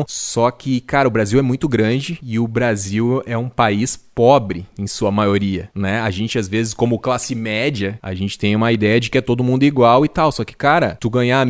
Speaker 1: Só que, cara, o Brasil é muito grande e o Brasil é um país pobre, em sua maioria, né? A gente, às vezes, como classe média, a gente tem uma ideia de que é todo mundo igual e tal. Só que, cara, tu ganhar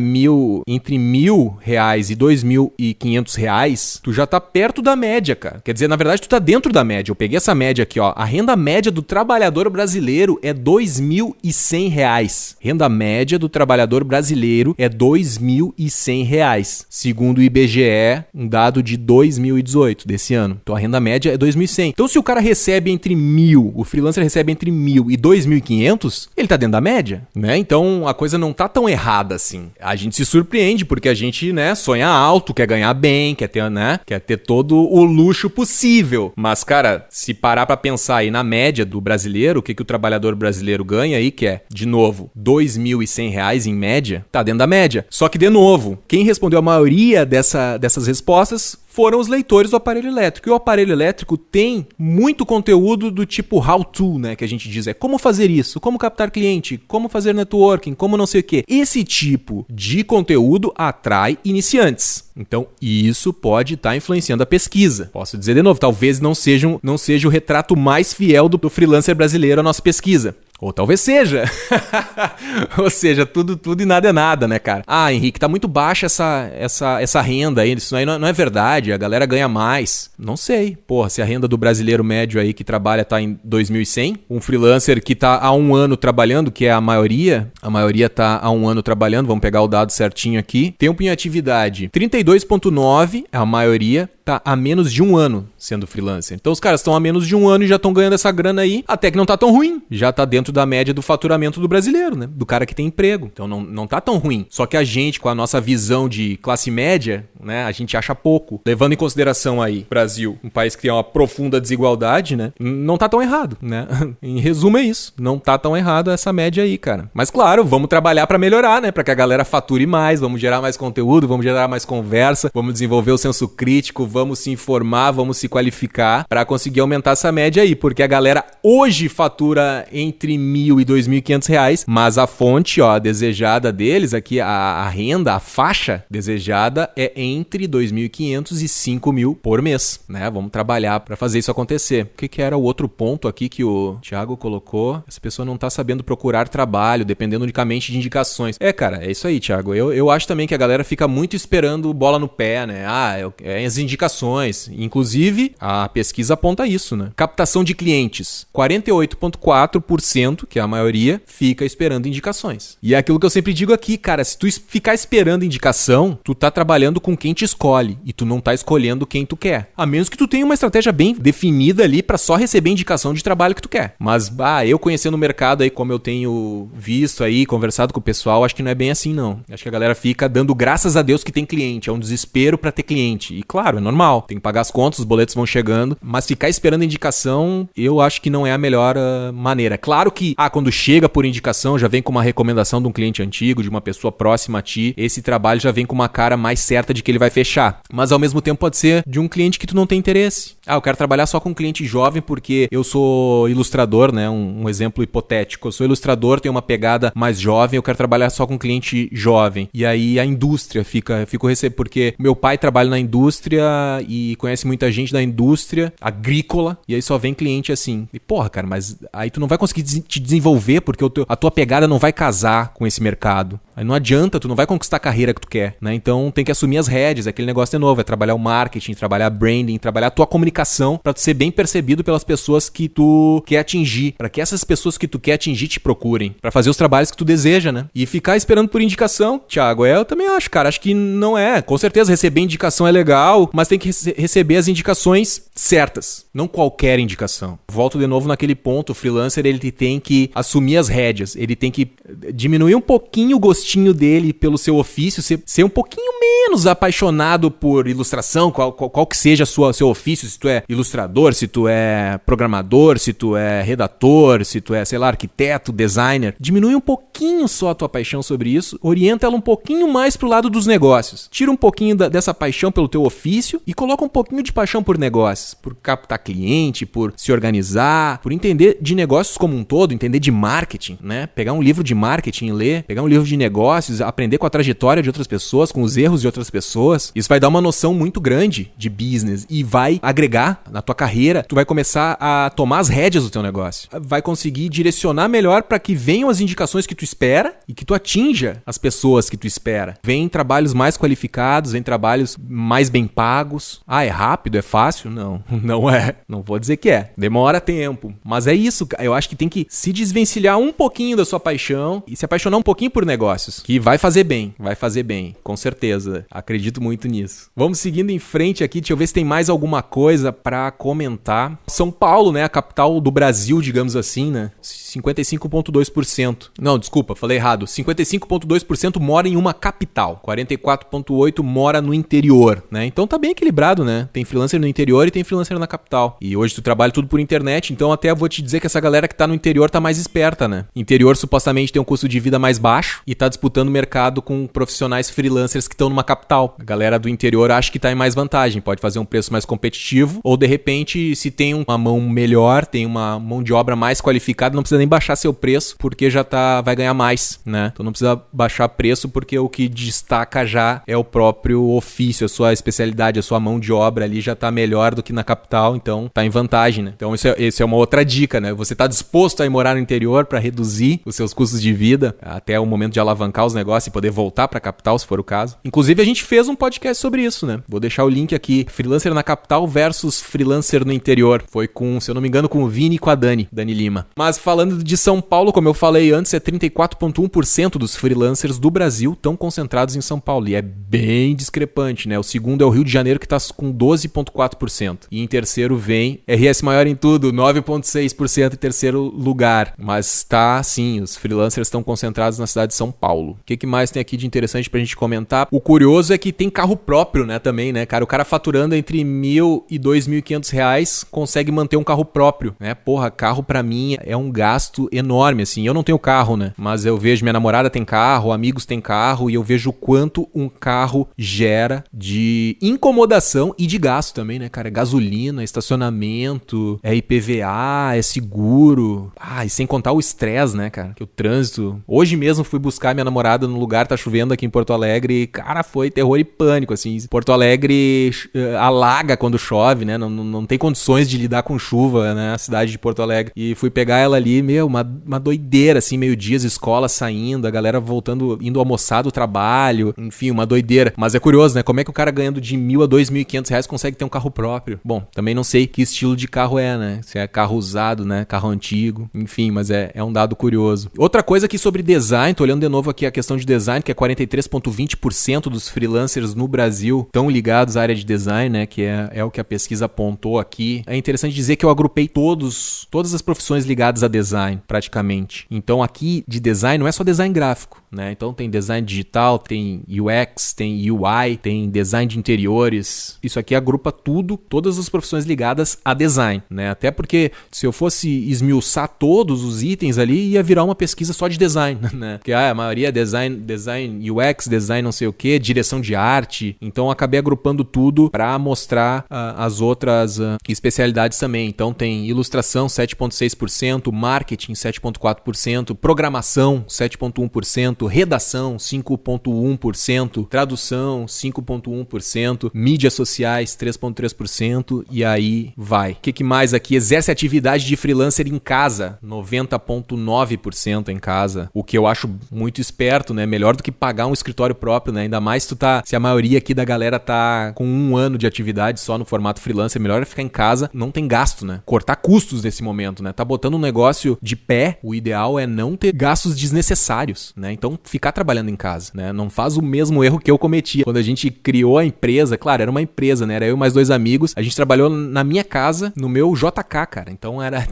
Speaker 1: entre R$1.000 e R$2.500, tu já tá perto da média, cara. Quer dizer, na verdade, tu tá dentro da média. Eu peguei essa média aqui, ó. A renda média do trabalhador brasileiro é R$2.100. Renda média do trabalhador brasileiro é R$2.100. Segundo o IBGE, um dado de 2018, desse ano. Então, a renda média é 2.100. Então, se o cara recebe entre 1.000, o freelancer recebe entre 1.000 e 2.500, ele tá dentro da média, né? Então, a coisa não tá tão errada assim. A gente se surpreende porque a gente, né, sonha alto, quer ganhar bem, quer ter todo o luxo possível. Mas, cara, se parar pra pensar aí na média do brasileiro, o que o trabalhador brasileiro ganha aí, que é, de novo, R$2.100 em média, tá dentro da média. Só que, de novo, quem respondeu a maioria dessas respostas foram os leitores do aparelho elétrico. E o aparelho elétrico tem muito conteúdo do tipo how to, né, que a gente diz, é como fazer isso, como captar cliente, como fazer networking, como não sei o quê. Esse tipo de conteúdo atrai iniciantes. Então, isso pode estar influenciando a pesquisa. Posso dizer de novo, talvez não seja o retrato mais fiel do freelancer brasileiro à nossa pesquisa. Ou talvez seja. Ou seja, tudo e nada é nada, né, cara? Ah, Henrique, tá muito baixa essa renda aí. Isso aí não é verdade. A galera ganha mais. Não sei. Porra, se a renda do brasileiro médio aí que trabalha tá em 2.100, um freelancer que tá há um ano trabalhando, que é a maioria tá há um ano trabalhando, vamos pegar o dado certinho aqui. Tempo em atividade, 32,9 é a maioria. tá há menos de um ano sendo freelancer. Então os caras estão há menos de um ano e já estão ganhando essa grana aí, até que não tá tão ruim. Já tá dentro da média do faturamento do brasileiro, né? Do cara que tem emprego. Então não tá tão ruim. Só que a gente, com a nossa visão de classe média, né? A gente acha pouco. Levando em consideração aí, Brasil, um país que tem uma profunda desigualdade, né? Não tá tão errado, né? Em resumo é isso. Não tá tão errado essa média aí, cara. Mas claro, vamos trabalhar pra melhorar, né? Pra que a galera fature mais, vamos gerar mais conteúdo, vamos gerar mais conversa, vamos desenvolver o senso crítico, vamos se informar, vamos se qualificar pra conseguir aumentar essa média aí, porque a galera hoje fatura entre R$1.000 e R$2.500, mas a fonte, ó, desejada deles aqui, a renda, a faixa desejada é entre R$2.500 e R$5.000 por mês, né? Vamos trabalhar pra fazer isso acontecer. O que era o outro ponto aqui que o Thiago colocou? Essa pessoa não tá sabendo procurar trabalho, dependendo unicamente de indicações. Cara, é isso aí, Thiago. Eu acho também que a galera fica muito esperando bola no pé, né? As indicações. Inclusive, a pesquisa aponta isso, né? Captação de clientes. 48,4%, que é a maioria, fica esperando indicações. E é aquilo que eu sempre digo aqui, cara. Se tu ficar esperando indicação, tu tá trabalhando com quem te escolhe e tu não tá escolhendo quem tu quer. A menos que tu tenha uma estratégia bem definida ali pra só receber indicação de trabalho que tu quer. Mas, eu conhecendo o mercado aí, como eu tenho visto aí, conversado com o pessoal, acho que não é bem assim, não. Acho que a galera fica dando graças a Deus que tem cliente. É um desespero pra ter cliente. E claro, é normal. Tem que pagar as contas, os boletos vão chegando. Mas ficar esperando indicação, eu acho que não é a melhor maneira. Claro que, quando chega por indicação, já vem com uma recomendação de um cliente antigo, de uma pessoa próxima a ti. Esse trabalho já vem com uma cara mais certa de que ele vai fechar. Mas ao mesmo tempo pode ser de um cliente que tu não tem interesse. Eu quero trabalhar só com um cliente jovem porque eu sou ilustrador, né? Um exemplo hipotético. Eu sou ilustrador, tenho uma pegada mais jovem, eu quero trabalhar só com cliente jovem. E aí a indústria fico recebendo, porque meu pai trabalha na indústria e conhece muita gente da indústria agrícola, e aí só vem cliente assim. E porra, cara, mas aí tu não vai conseguir te desenvolver porque a tua pegada não vai casar com esse mercado. Aí não adianta, tu não vai conquistar a carreira que tu quer, né? Então tem que assumir as rédeas, aquele negócio de novo, é trabalhar o marketing, trabalhar branding, trabalhar a tua comunicação pra tu ser bem percebido pelas pessoas que tu quer atingir, pra que essas pessoas que tu quer atingir te procurem, pra fazer os trabalhos que tu deseja, né? E ficar esperando por indicação, Thiago, eu também acho, cara, acho que não é. Com certeza receber indicação é legal, mas tem que receber as indicações certas, não qualquer indicação. Volto de novo naquele ponto, o freelancer ele tem que assumir as rédeas, ele tem que diminuir um pouquinho o gostinho dele pelo seu ofício, ser um pouquinho menos apaixonado por ilustração, qual que seja seu ofício, se tu é ilustrador, se tu é programador, se tu é redator, se tu é, sei lá, arquiteto, designer. Diminui um pouquinho só a tua paixão sobre isso, orienta ela um pouquinho mais pro lado dos negócios. Tira um pouquinho dessa paixão pelo teu ofício e coloca um pouquinho de paixão por negócios, por captar cliente, por se organizar, por entender de negócios como um todo, entender de marketing, né? Pegar um livro de marketing e ler, pegar um livro de negócios, aprender com a trajetória de outras pessoas, com os erros de outras pessoas. Isso vai dar uma noção muito grande de business e vai agregar na tua carreira. Tu vai começar a tomar as rédeas do teu negócio. Vai conseguir direcionar melhor para que venham as indicações que tu espera e que tu atinja as pessoas que tu espera. Vem trabalhos mais qualificados, vem trabalhos mais bem pagos. É rápido, é fácil? Não é. Não vou dizer que é. Demora tempo. Mas é isso. Eu acho que tem que se desvencilhar um pouquinho da sua paixão e se apaixonar um pouquinho por negócios, que vai fazer bem, com certeza. Acredito muito nisso. Vamos seguindo em frente aqui, deixa eu ver se tem mais alguma coisa pra comentar. São Paulo, né, a capital do Brasil, digamos assim, né, 55,2%. Não, desculpa, falei errado. 55,2% mora em uma capital, 44,8% mora no interior, né, então tá bem equilibrado, né, tem freelancer no interior e tem freelancer na capital. E hoje tu trabalha tudo por internet, então até vou te dizer que essa galera que tá no interior tá mais esperta, né. Interior supostamente tem um custo de vida mais baixo e tá disputando o mercado com profissionais freelancers que estão numa capital. A galera do interior acha que tá em mais vantagem, pode fazer um preço mais competitivo ou de repente se tem uma mão melhor, tem uma mão de obra mais qualificada, não precisa nem baixar seu preço porque já vai ganhar mais, né? Então não precisa baixar preço porque o que destaca já é o próprio ofício, a sua especialidade, a sua mão de obra ali já tá melhor do que na capital, então tá em vantagem, né? Então isso é uma outra dica, né? Você tá disposto a ir morar no interior para reduzir os seus custos de vida até o momento de alavancar os negócios e poder voltar para a capital, se for o caso. Inclusive a gente fez um podcast sobre isso, né? Vou deixar o link aqui, freelancer na capital versus freelancer no interior. Foi com, se eu não me engano, com o Vini e com a Dani Lima. Mas falando de São Paulo, como eu falei antes, é 34,1% dos freelancers do Brasil estão concentrados em São Paulo. E é bem discrepante, né? O segundo é o Rio de Janeiro Janeiro, que tá com 12,4%. E em terceiro vem RS Maior em tudo, 9,6% em terceiro lugar. Mas tá, sim, os freelancers estão concentrados na cidade de São Paulo. O que mais tem aqui de interessante pra gente comentar? O curioso é que tem carro próprio, né, também, né, cara? O cara faturando entre R$1.000 e R$2.500 consegue manter um carro próprio, né? Porra, carro pra mim é um gasto enorme, assim. Eu não tenho carro, né? Mas eu vejo, minha namorada tem carro, amigos têm carro, e eu vejo o quanto um carro gera de incomodação e de gasto também, né, cara? É gasolina, estacionamento, é IPVA, é seguro. Ah, e sem contar o estresse, né, cara? Que o trânsito... Hoje mesmo fui buscar minha namorada no lugar, tá chovendo aqui em Porto Alegre, e, cara, foi terror e pânico, assim. Porto Alegre alaga quando chove, né? Não tem condições de lidar com chuva, né? A cidade de Porto Alegre. E fui pegar ela ali, uma doideira, assim, meio-dia, as escolas saindo, a galera voltando, indo almoçar do trabalho, enfim, uma doideira. Mas é curioso, né? Como é que o cara ganhando de R$1.000 a R$2.500 consegue ter um carro próprio? Bom, também não sei que estilo de carro é, né? Se é carro usado, né? Carro antigo, enfim, mas é um dado curioso. Outra coisa aqui sobre design, tô olhando de novo aqui a questão de design, que é 43,20% dos freelancers no Brasil estão ligados à área de design, né? Que é o que a pesquisa apontou aqui. É interessante dizer que eu agrupei todas as profissões ligadas a design, praticamente. Então aqui de design não é só design gráfico, né? Então tem design digital, tem UX, tem UI, tem design de interiores. Isso aqui agrupa tudo, todas as profissões ligadas a design, né? Até porque se eu fosse esmiuçar todos os itens ali, ia virar uma pesquisa só de design, né? Porque a maioria é design UX, design não sei o que, direção de arte. Então eu acabei agrupando tudo para mostrar as outras especialidades também. Então tem ilustração 7,6%, marketing 7,4%, programação 7,1%, redação 5,1%, tradução 5,1%, mídias sociais 3,3% e aí vai. O que mais aqui? Exerce atividade de freelancer em casa, 90,9% em casa, o que eu acho muito esperto, né? Melhor do que pagar um escritório próprio, né? Ainda mais se a maioria aqui da galera tá com 1 ano de atividade só no formato freelancer, melhor é ficar em casa, não tem gasto, né? Cortar custos nesse momento, né? Tá botando um negócio de pé, o ideal é não ter gastos desnecessários, né? Então ficar trabalhando em casa, né? Não faz o mesmo erro que eu cometia. Quando a gente criou a empresa, claro, era uma empresa, né? Era eu e mais 2 amigos, a gente trabalhou na minha casa, no meu JK, cara. Então era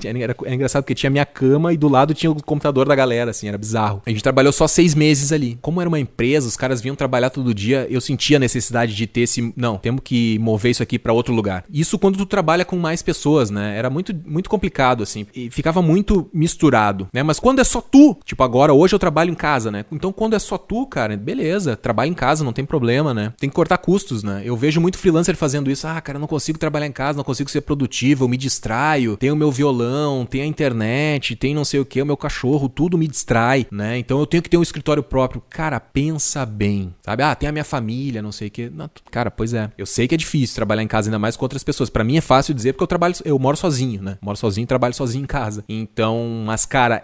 Speaker 1: engraçado porque tinha a minha cama e do lado tinha o computador da galera, assim, era bizarro. A gente trabalhou só 6 meses ali. Como era uma empresa, os caras vinham trabalhar todo dia, eu sentia a necessidade de ter não, temos que mover isso aqui pra outro lugar. Isso quando tu trabalha com mais pessoas, né? Era muito, muito complicado, assim, e ficava muito misturado, né? Mas quando é só tu, tipo agora, hoje eu trabalho em casa, né? Então quando é só tu, cara, beleza, trabalha em casa, não tem problema, né? Tem que cortar custos, né? Eu vejo muito freelancer fazendo isso. Ah, cara, eu não consigo trabalhar em casa, não consigo ser produtivo, eu me distraio, tem o meu violão, tem a internet, tem não sei o que, o meu cachorro, tudo me distrai, né? Então eu tenho que ter um escritório próprio. Cara, pensa bem, sabe? Ah, tem a minha família, não sei o que. Não, cara, pois é. Eu sei que é difícil trabalhar em casa, ainda mais com outras pessoas. Pra mim é fácil dizer porque eu moro sozinho, né? Moro sozinho, trabalho sozinho em casa. Então, mas cara,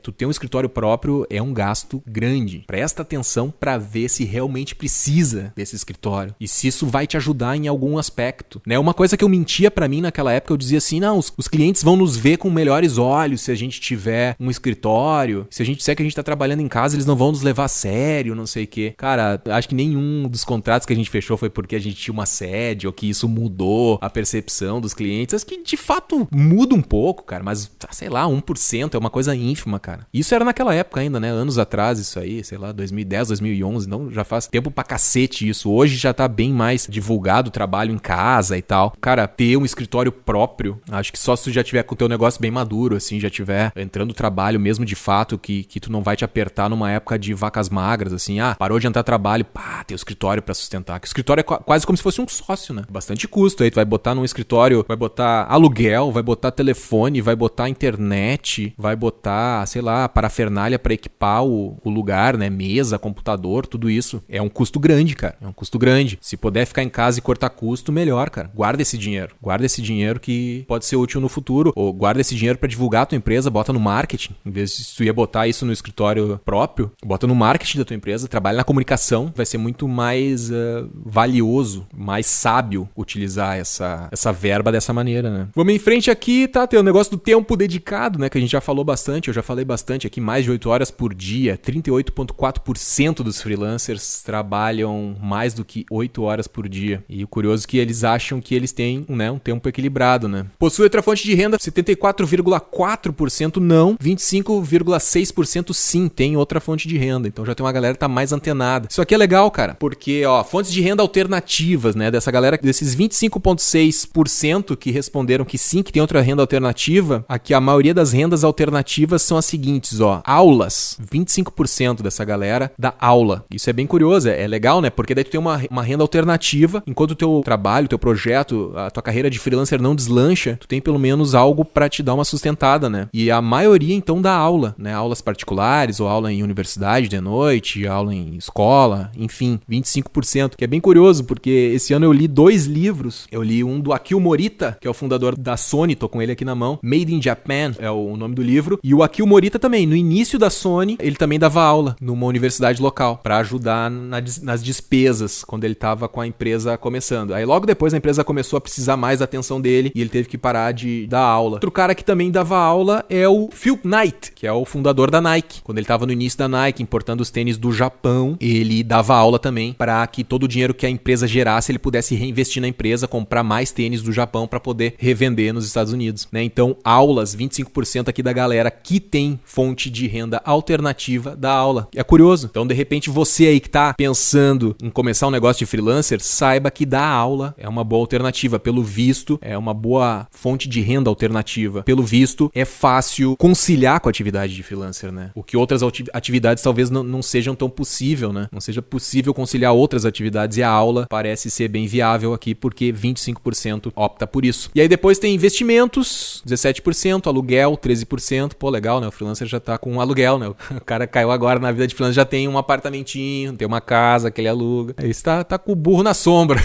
Speaker 1: tu ter um escritório próprio é um gasto grande. Presta atenção pra ver se realmente precisa desse escritório e se isso vai te ajudar em algum aspecto, né? Uma coisa que eu mentia pra mim naquela época, eu dizia assim, não, os clientes vão nos ver com melhores olhos se a gente tiver um escritório, se a gente disser que a gente tá trabalhando em casa, eles não vão nos levar a sério, não sei o quê. Cara, acho que nenhum dos contratos que a gente fechou foi porque a gente tinha uma sede ou que isso mudou a percepção dos clientes. Acho que de fato muda um pouco, cara, mas sei lá, 1% é uma coisa ínfima, cara. Isso era naquela época ainda, né? Anos atrás isso aí, sei lá, 2010, 2011, não, já faz tempo pra cacete isso. Hoje já tá bem mais divulgado o trabalho em casa e tal. Cara, ter um escritório próprio, acho que só se tu já tiver com o teu negócio bem maduro, assim, já tiver entrando no trabalho mesmo de fato, que tu não vai te apertar numa época de vacas magras, assim, parou de entrar trabalho, tem o escritório pra sustentar. Que o escritório é quase como se fosse um sócio, né? Bastante custo aí, tu vai botar num escritório, vai botar aluguel, vai botar telefone, vai botar internet, vai botar, sei lá, parafernália pra equipar o lugar, né? Mesa, computador, tudo isso. É um custo grande, cara. É um custo grande. Se puder ficar em casa e cortar custo, melhor, cara. Guarda esse dinheiro. Guarda esse dinheiro que pode ser útil no futuro. Ou guarda esse dinheiro pra divulgar a tua empresa, bota no marketing. Em vez de tu ia botar isso no escritório próprio, bota no marketing da tua empresa, trabalha na comunicação, vai ser muito mais valioso, mais sábio utilizar essa verba dessa maneira, né? Vamos em frente aqui, tá? Tem o negócio do tempo dedicado, né? Que a gente já falou bastante, eu já falei bastante aqui, mais de 8 horas por dia. 38,4% dos freelancers trabalham mais do que 8 horas por dia. E o curioso é que eles acham que eles têm, né, um tempo equilibrado, né? Possui outra fonte de renda, 74,4% não, 25,6% sim, tem outra fonte de renda. Então já tem uma galera que tá mais antenada. Isso aqui é legal, cara, porque, ó, fontes de renda alternativas, né, dessa galera, desses 25,6% que responderam que sim, que tem outra renda alternativa, aqui a maioria das rendas alternativas são as seguintes, ó, aulas, 25% dessa galera dá aula. Isso é bem curioso, é legal, né, porque daí tu tem uma renda alternativa, enquanto o teu trabalho, o teu projeto, a tua carreira de freelancer não deslancha, tu tem pelo menos algo pra te dar uma sustentada, né, e a maioria então dá aula, né, aulas particulares ou aula em universidade de noite, aula em escola, enfim, 25%, que é bem curioso, porque esse ano eu li 2 livros, eu li um do Akio Morita, que é o fundador da Sony, tô com ele aqui na mão, Made in Japan é o nome do livro, e o Akio Morita também, no início da Sony, ele também dava aula numa universidade local, pra ajudar nas despesas, quando ele tava com a empresa começando. Aí logo depois a empresa começou a precisar mais da atenção dele, e ele teve que parar de dar aula. Outro cara que também dava aula é o Phil Knight, que é o fundador da Nike. Quando ele tava no início da Nike, importando os tênis do Japão, ele dava aula também para que todo o dinheiro que a empresa gerasse, ele pudesse reinvestir na empresa, comprar mais tênis do Japão para poder revender nos Estados Unidos, né? Então, aulas, 25% aqui da galera que tem fonte de renda alternativa da aula. É curioso. Então, de repente, você aí que tá pensando em começar um negócio de freelancer, saiba que dar aula é uma boa alternativa. Pelo visto, é uma boa fonte de renda alternativa. Pelo visto, é fácil conciliar com a atividade de freelancer, né? O que outras atividades talvez não sejam tão possível, né? Não seja possível conciliar outras atividades, e a aula parece ser bem viável aqui, porque 25% opta por isso. E aí depois tem investimentos, 17%, aluguel, 13%. Pô, legal, né? O freelancer já tá com um aluguel, né? O cara caiu agora na vida de freelancer, já tem um apartamentinho, tem uma casa que ele aluga. Aí está tá com o burro na sombra.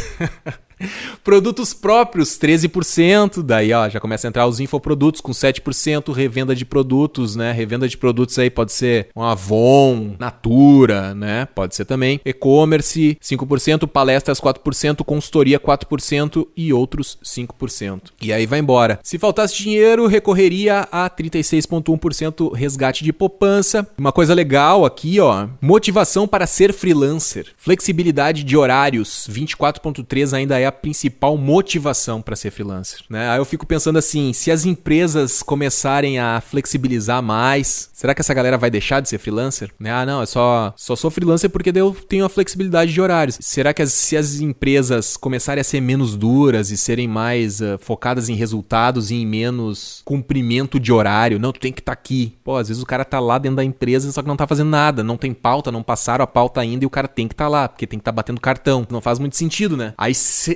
Speaker 1: Produtos próprios, 13%, daí ó, já começa a entrar os infoprodutos com 7%, revenda de produtos, né? Revenda de produtos aí pode ser um Avon, Natura, né? Pode ser também e-commerce, 5%, palestras 4%, consultoria 4% e outros 5%. E aí vai embora. Se faltasse dinheiro, recorreria a 36,1% resgate de poupança. Uma coisa legal aqui, ó, motivação para ser freelancer. Flexibilidade de horários, 24,3% ainda é a principal motivação para ser freelancer, né? Aí eu fico pensando assim, se as empresas começarem a flexibilizar mais, será que essa galera vai deixar de ser freelancer? Né? Ah, não, eu só sou freelancer porque daí eu tenho a flexibilidade de horários. Será que se as empresas começarem a ser menos duras e serem mais focadas em resultados e em menos cumprimento de horário? Não, tu tem que estar aqui. Pô, às vezes o cara tá lá dentro da empresa só que não tá fazendo nada, não tem pauta, não passaram a pauta ainda e o cara tem que estar lá, porque tem que estar batendo cartão. Não faz muito sentido, né? Aí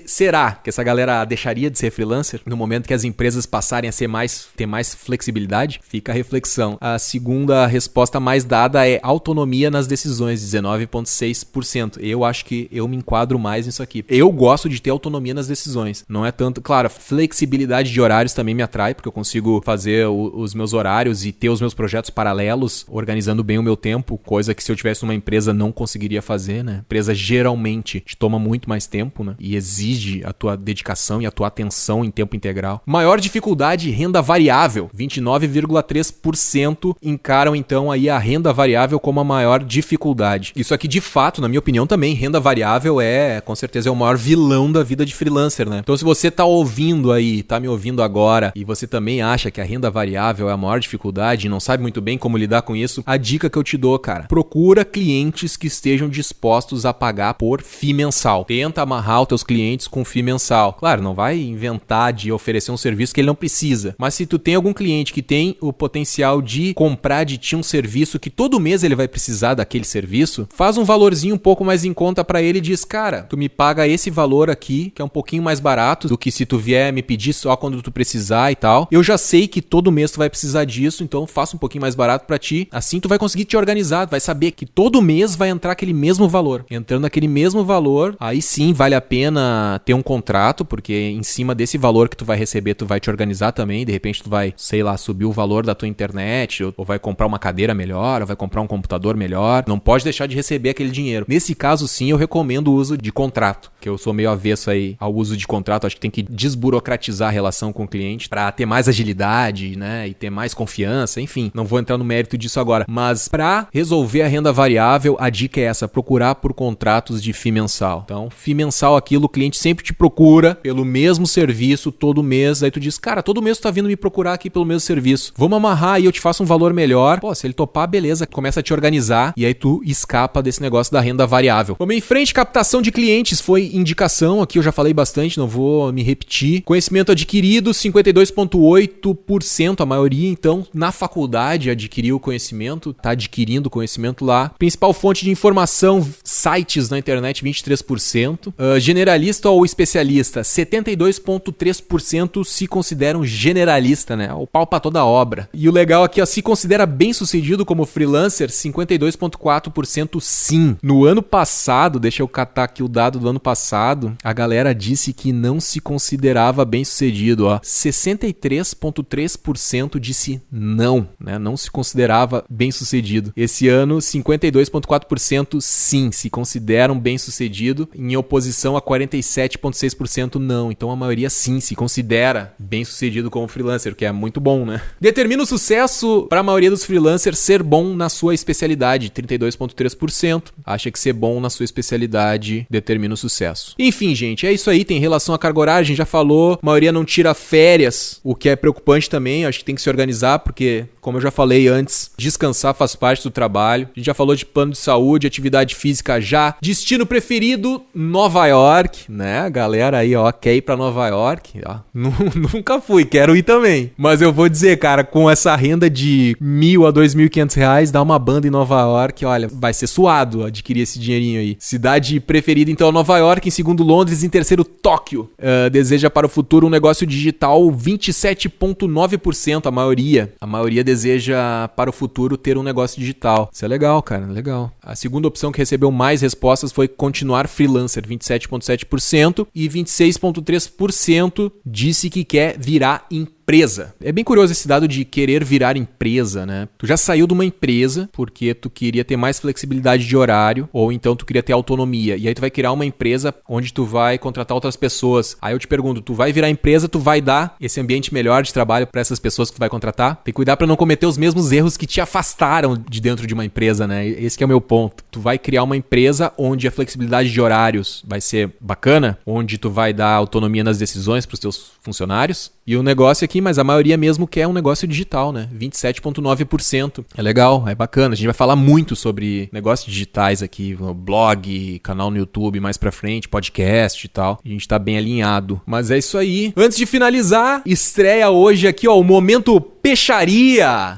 Speaker 1: será que essa galera deixaria de ser freelancer no momento que as empresas passarem a ter mais flexibilidade? Fica a reflexão. A segunda resposta mais dada é autonomia nas decisões, 19,6%. Eu acho que eu me enquadro mais nisso aqui. Eu gosto de ter autonomia nas decisões. Não é tanto... Claro, flexibilidade de horários também me atrai, porque eu consigo fazer os meus horários e ter os meus projetos paralelos, organizando bem o meu tempo, coisa que se eu tivesse numa empresa não conseguiria fazer, né? A empresa geralmente te toma muito mais tempo, né? E exige a tua dedicação e a tua atenção em tempo integral. Maior dificuldade, renda variável. 29,3% encaram então aí a renda variável como a maior dificuldade. Isso aqui de fato, na minha opinião também, renda variável com certeza é o maior vilão da vida de freelancer, né? Então se você tá ouvindo aí, tá me ouvindo agora e você também acha que a renda variável é a maior dificuldade e não sabe muito bem como lidar com isso, a dica que eu te dou, cara, procura clientes que estejam dispostos a pagar por FII mensal. Tenta amarrar os teus clientes com FII mensal. Claro, não vai inventar de oferecer um serviço que ele não precisa, mas se tu tem algum cliente que tem o potencial de comprar de ti um serviço que todo mês ele vai precisar daquele serviço, faz um valorzinho um pouco mais em conta pra ele e diz, cara, tu me paga esse valor aqui, que é um pouquinho mais barato do que se tu vier me pedir só quando tu precisar e tal. Eu já sei que todo mês tu vai precisar disso, então faça um pouquinho mais barato pra ti. Assim tu vai conseguir te organizar, tu vai saber que todo mês vai entrar aquele mesmo valor. Entrando aquele mesmo valor, aí sim vale a pena pra ter um contrato, porque em cima desse valor que tu vai receber, tu vai te organizar também. De repente tu vai, sei lá, subir o valor da tua internet, ou vai comprar uma cadeira melhor, ou vai comprar um computador melhor. Não pode deixar de receber aquele dinheiro. Nesse caso, sim, eu recomendo o uso de contrato, que eu sou meio avesso aí ao uso de contrato. Acho que tem que desburocratizar a relação com o cliente pra ter mais agilidade, né, e ter mais confiança. Enfim, não vou entrar no mérito disso agora. Mas pra resolver a renda variável, a dica é essa: procurar por contratos de FII mensal. Então, FII mensal, aquilo, o cliente sempre te procura pelo mesmo serviço todo mês. Aí tu diz, cara, todo mês tu tá vindo me procurar aqui pelo mesmo serviço. Vamos amarrar e eu te faço um valor melhor. Pô, se ele topar, beleza. Começa a te organizar e aí tu escapa desse negócio da renda variável. Vamos em frente, captação de clientes. Foi indicação, aqui eu já falei bastante, não vou me repetir. Conhecimento adquirido, 52,8%. A maioria, então, na faculdade adquiriu o conhecimento, tá adquirindo conhecimento lá. Principal fonte de informação, sites na internet, 23%. Generalista ou especialista, 72,3% se consideram generalista, né? O pau pra toda obra. E o legal aqui, ó, se considera bem sucedido como freelancer, 52,4% sim. No ano passado, deixa eu catar aqui o dado do ano passado, a galera disse que não se considerava bem sucedido, ó. 63,3% disse não, né? Não se considerava bem sucedido. Esse ano, 52,4% sim, se consideram bem sucedido, em oposição a 47,6% não. Então a maioria sim se considera bem sucedido como freelancer, que é muito bom, né? Determina o sucesso para a maioria dos freelancers ser bom na sua especialidade, 32,3%. Acha que ser bom na sua especialidade determina o sucesso. Enfim, gente, é isso aí. Tem relação à carga horária, a gente já falou. A maioria não tira férias, o que é preocupante também. Acho que tem que se organizar, porque, como eu já falei antes, descansar faz parte do trabalho. A gente já falou de plano de saúde, atividade física já. Destino preferido, Nova York, né? A galera aí, ó, quer ir pra Nova York, ó. Nunca fui, quero ir também. Mas eu vou dizer, cara, com essa renda de R$1.000 a R$2.500, dar uma banda em Nova York, olha, vai ser suado adquirir esse dinheirinho aí. Cidade preferida, então, Nova York. Em segundo, Londres. Em terceiro, Tóquio. Deseja para o futuro um negócio digital, 27,9%, a maioria. A maioria deseja para o futuro ter um negócio digital. Isso é legal, cara, legal. A segunda opção que recebeu mais respostas foi continuar freelancer, 27,7%, e 26,3% disse que quer virar empresa. É bem curioso esse dado de querer virar empresa, né? Tu já saiu de uma empresa porque tu queria ter mais flexibilidade de horário, ou então tu queria ter autonomia, e aí tu vai criar uma empresa onde tu vai contratar outras pessoas. Aí eu te pergunto, tu vai virar empresa, tu vai dar esse ambiente melhor de trabalho para essas pessoas que tu vai contratar? Tem que cuidar para não cometer os mesmos erros que te afastaram de dentro de uma empresa, né? Esse que é o meu ponto. Tu vai criar uma empresa onde a flexibilidade de horários vai ser bacana, onde tu vai dar autonomia nas decisões para os teus funcionários. E o negócio aqui, mas a maioria mesmo quer um negócio digital, né? 27,9%. É legal, é bacana. A gente vai falar muito sobre negócios digitais aqui, blog, canal no YouTube mais pra frente, podcast e tal. A gente tá bem alinhado. Mas é isso aí. Antes de finalizar, estreia hoje aqui, ó, o Momento Peixaria.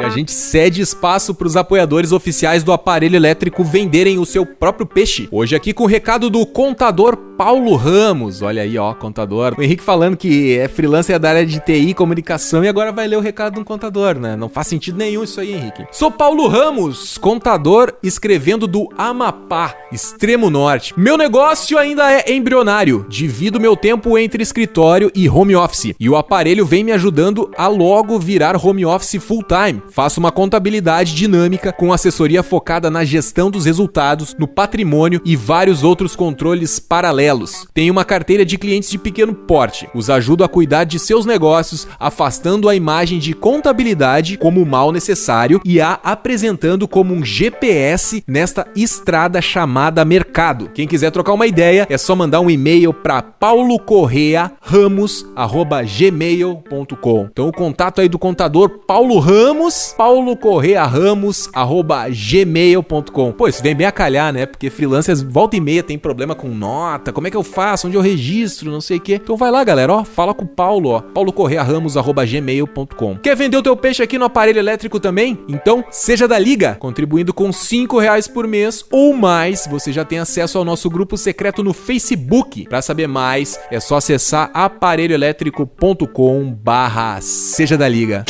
Speaker 1: A gente cede espaço para os apoiadores oficiais do aparelho elétrico venderem o seu próprio peixe. Hoje aqui com o recado do contador Paulo Ramos. Olha aí, ó, contador. O Henrique falando que é freelancer da área de TI, comunicação, e agora vai ler o recado de um contador, né? Não faz sentido nenhum isso aí, Henrique. Sou Paulo Ramos, contador, escrevendo do Amapá, extremo norte. Meu negócio ainda é embrionário. Divido meu tempo entre escritório e home office. E o aparelho vem me ajudando a logo virar home office full time. Faço uma contabilidade dinâmica com assessoria focada na gestão dos resultados, no patrimônio e vários outros controles paralelos. Tenho uma carteira de clientes de pequeno porte. Os ajudo a cuidar de seus negócios, afastando a imagem de contabilidade como mal necessário e a apresentando como um GPS nesta estrada chamada mercado. Quem quiser trocar uma ideia, é só mandar um e-mail para paulocorrearamos@gmail.com. Então o contato aí do contador Paulo Ramos, paulocorrearamos@gmail.com. Pô, isso vem bem a calhar, né? Porque freelancers volta e meia tem problema com nota, como é que eu faço, onde eu registro, não sei o quê. Então vai lá, galera, ó, fala com o Paulo, ó, paulocorrearamos@gmail.com. Quer vender o teu peixe aqui no aparelho elétrico também? Então seja da liga, contribuindo com R$5 por mês ou mais, você já tem acesso ao nosso grupo secreto no Facebook. Para saber mais, é só acessar aparelhoelétrico.com/seja da liga.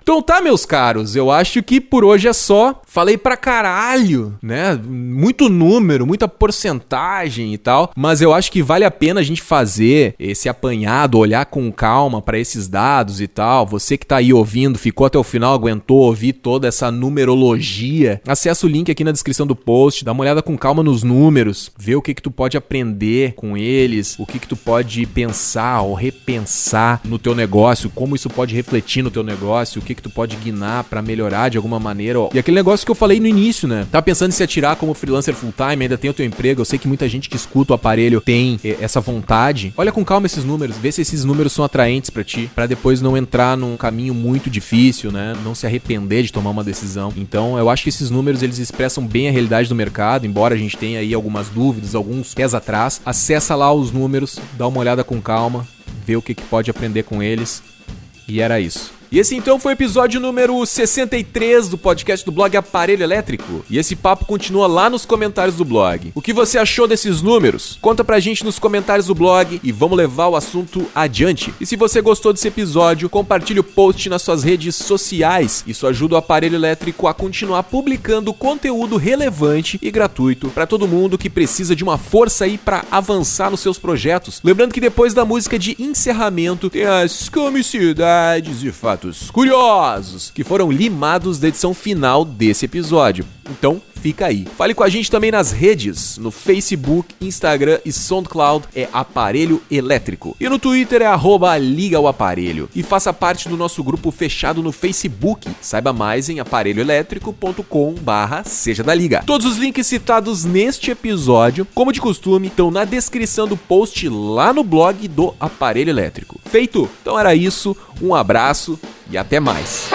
Speaker 1: Então tá, meus caros, eu acho que por hoje é só. Falei pra caralho, né? Muito número, muita porcentagem e tal, mas eu acho que vale a pena a gente fazer esse apanhado, olhar com calma pra esses dados e tal. Você que tá aí ouvindo, ficou até o final, aguentou ouvir toda essa numerologia, acessa o link aqui na descrição do post, dá uma olhada com calma nos números, vê o que tu pode aprender com eles, o que tu pode pensar ou repensar no teu negócio, como isso pode refletir no teu negócio, o que tu pode guinar pra melhorar de alguma maneira. E aquele negócio que eu falei no início, né? Tá pensando em se atirar como freelancer full time, ainda tem o teu emprego, eu sei que muita gente que escuta o aparelho tem essa vontade. Olha com calma esses números, vê se esses números são atraentes pra ti, pra depois não entrar num caminho muito difícil, né? Não se arrepender de tomar uma decisão. Então, eu acho que esses números, eles expressam bem a realidade do mercado, embora a gente tenha aí algumas dúvidas, alguns pés atrás. Acessa lá os números, dá uma olhada com calma, vê o que pode aprender com eles. E era isso. E esse então foi o episódio número 63 do podcast do blog Aparelho Elétrico. E esse papo continua lá nos comentários do blog. O que você achou desses números? Conta pra gente nos comentários do blog e vamos levar o assunto adiante. E se você gostou desse episódio, compartilhe o post nas suas redes sociais. Isso ajuda o Aparelho Elétrico a continuar publicando conteúdo relevante e gratuito pra todo mundo que precisa de uma força aí pra avançar nos seus projetos. Lembrando que depois da música de encerramento tem as comicidades e fatos curiosos que foram limados da edição final desse episódio. Então, fica aí. Fale com a gente também nas redes, no Facebook, Instagram e SoundCloud é Aparelho Elétrico. E no Twitter é @ligaoaparelho. E faça parte do nosso grupo fechado no Facebook. Saiba mais em aparelhoelétrico.com/seja da liga. Todos os links citados neste episódio, como de costume, estão na descrição do post lá no blog do Aparelho Elétrico. Feito? Então era isso, um abraço e até mais.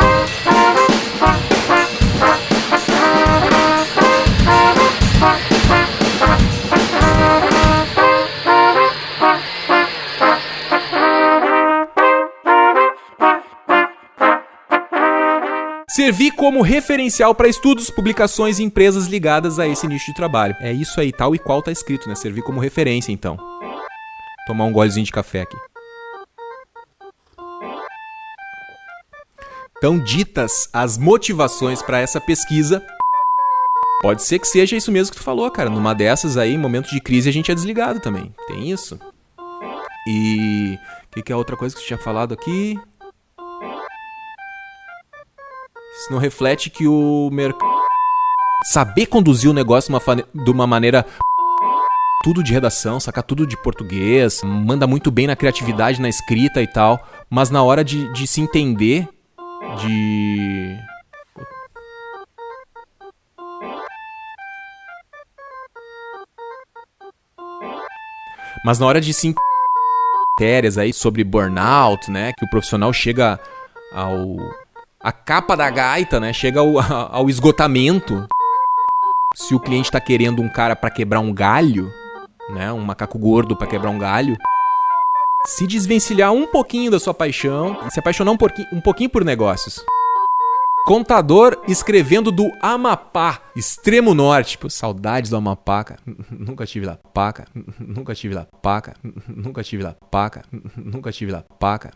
Speaker 1: Servir como referencial para estudos, publicações e empresas ligadas a esse nicho de trabalho. É isso aí, tal e qual tá escrito, né? Servir como referência, então. Tomar um golezinho de café aqui. Então, ditas as motivações para essa pesquisa, pode ser que seja isso mesmo que tu falou, cara. Numa dessas aí, em momentos de crise, a gente é desligado também. Tem isso. E o que é a outra coisa que tu tinha falado aqui? Isso não reflete que o mercado... Saber conduzir o negócio de uma maneira... Tudo de redação, sacar tudo de português, manda muito bem na criatividade, na escrita e tal, mas na hora de se entender, Mas na hora de se matérias aí sobre burnout, né, que o profissional chega a capa da gaita, né, chega ao esgotamento. Se o cliente tá querendo um cara pra quebrar um galho, né, um macaco gordo pra quebrar um galho, se desvencilhar um pouquinho da sua paixão e se apaixonar um pouquinho por negócios. Contador escrevendo do Amapá, extremo norte. Pô, saudades do Amapá, cara. Nunca tive lá, paca. Nunca tive lá, paca. Nunca tive lá, paca. Nunca tive lá, paca.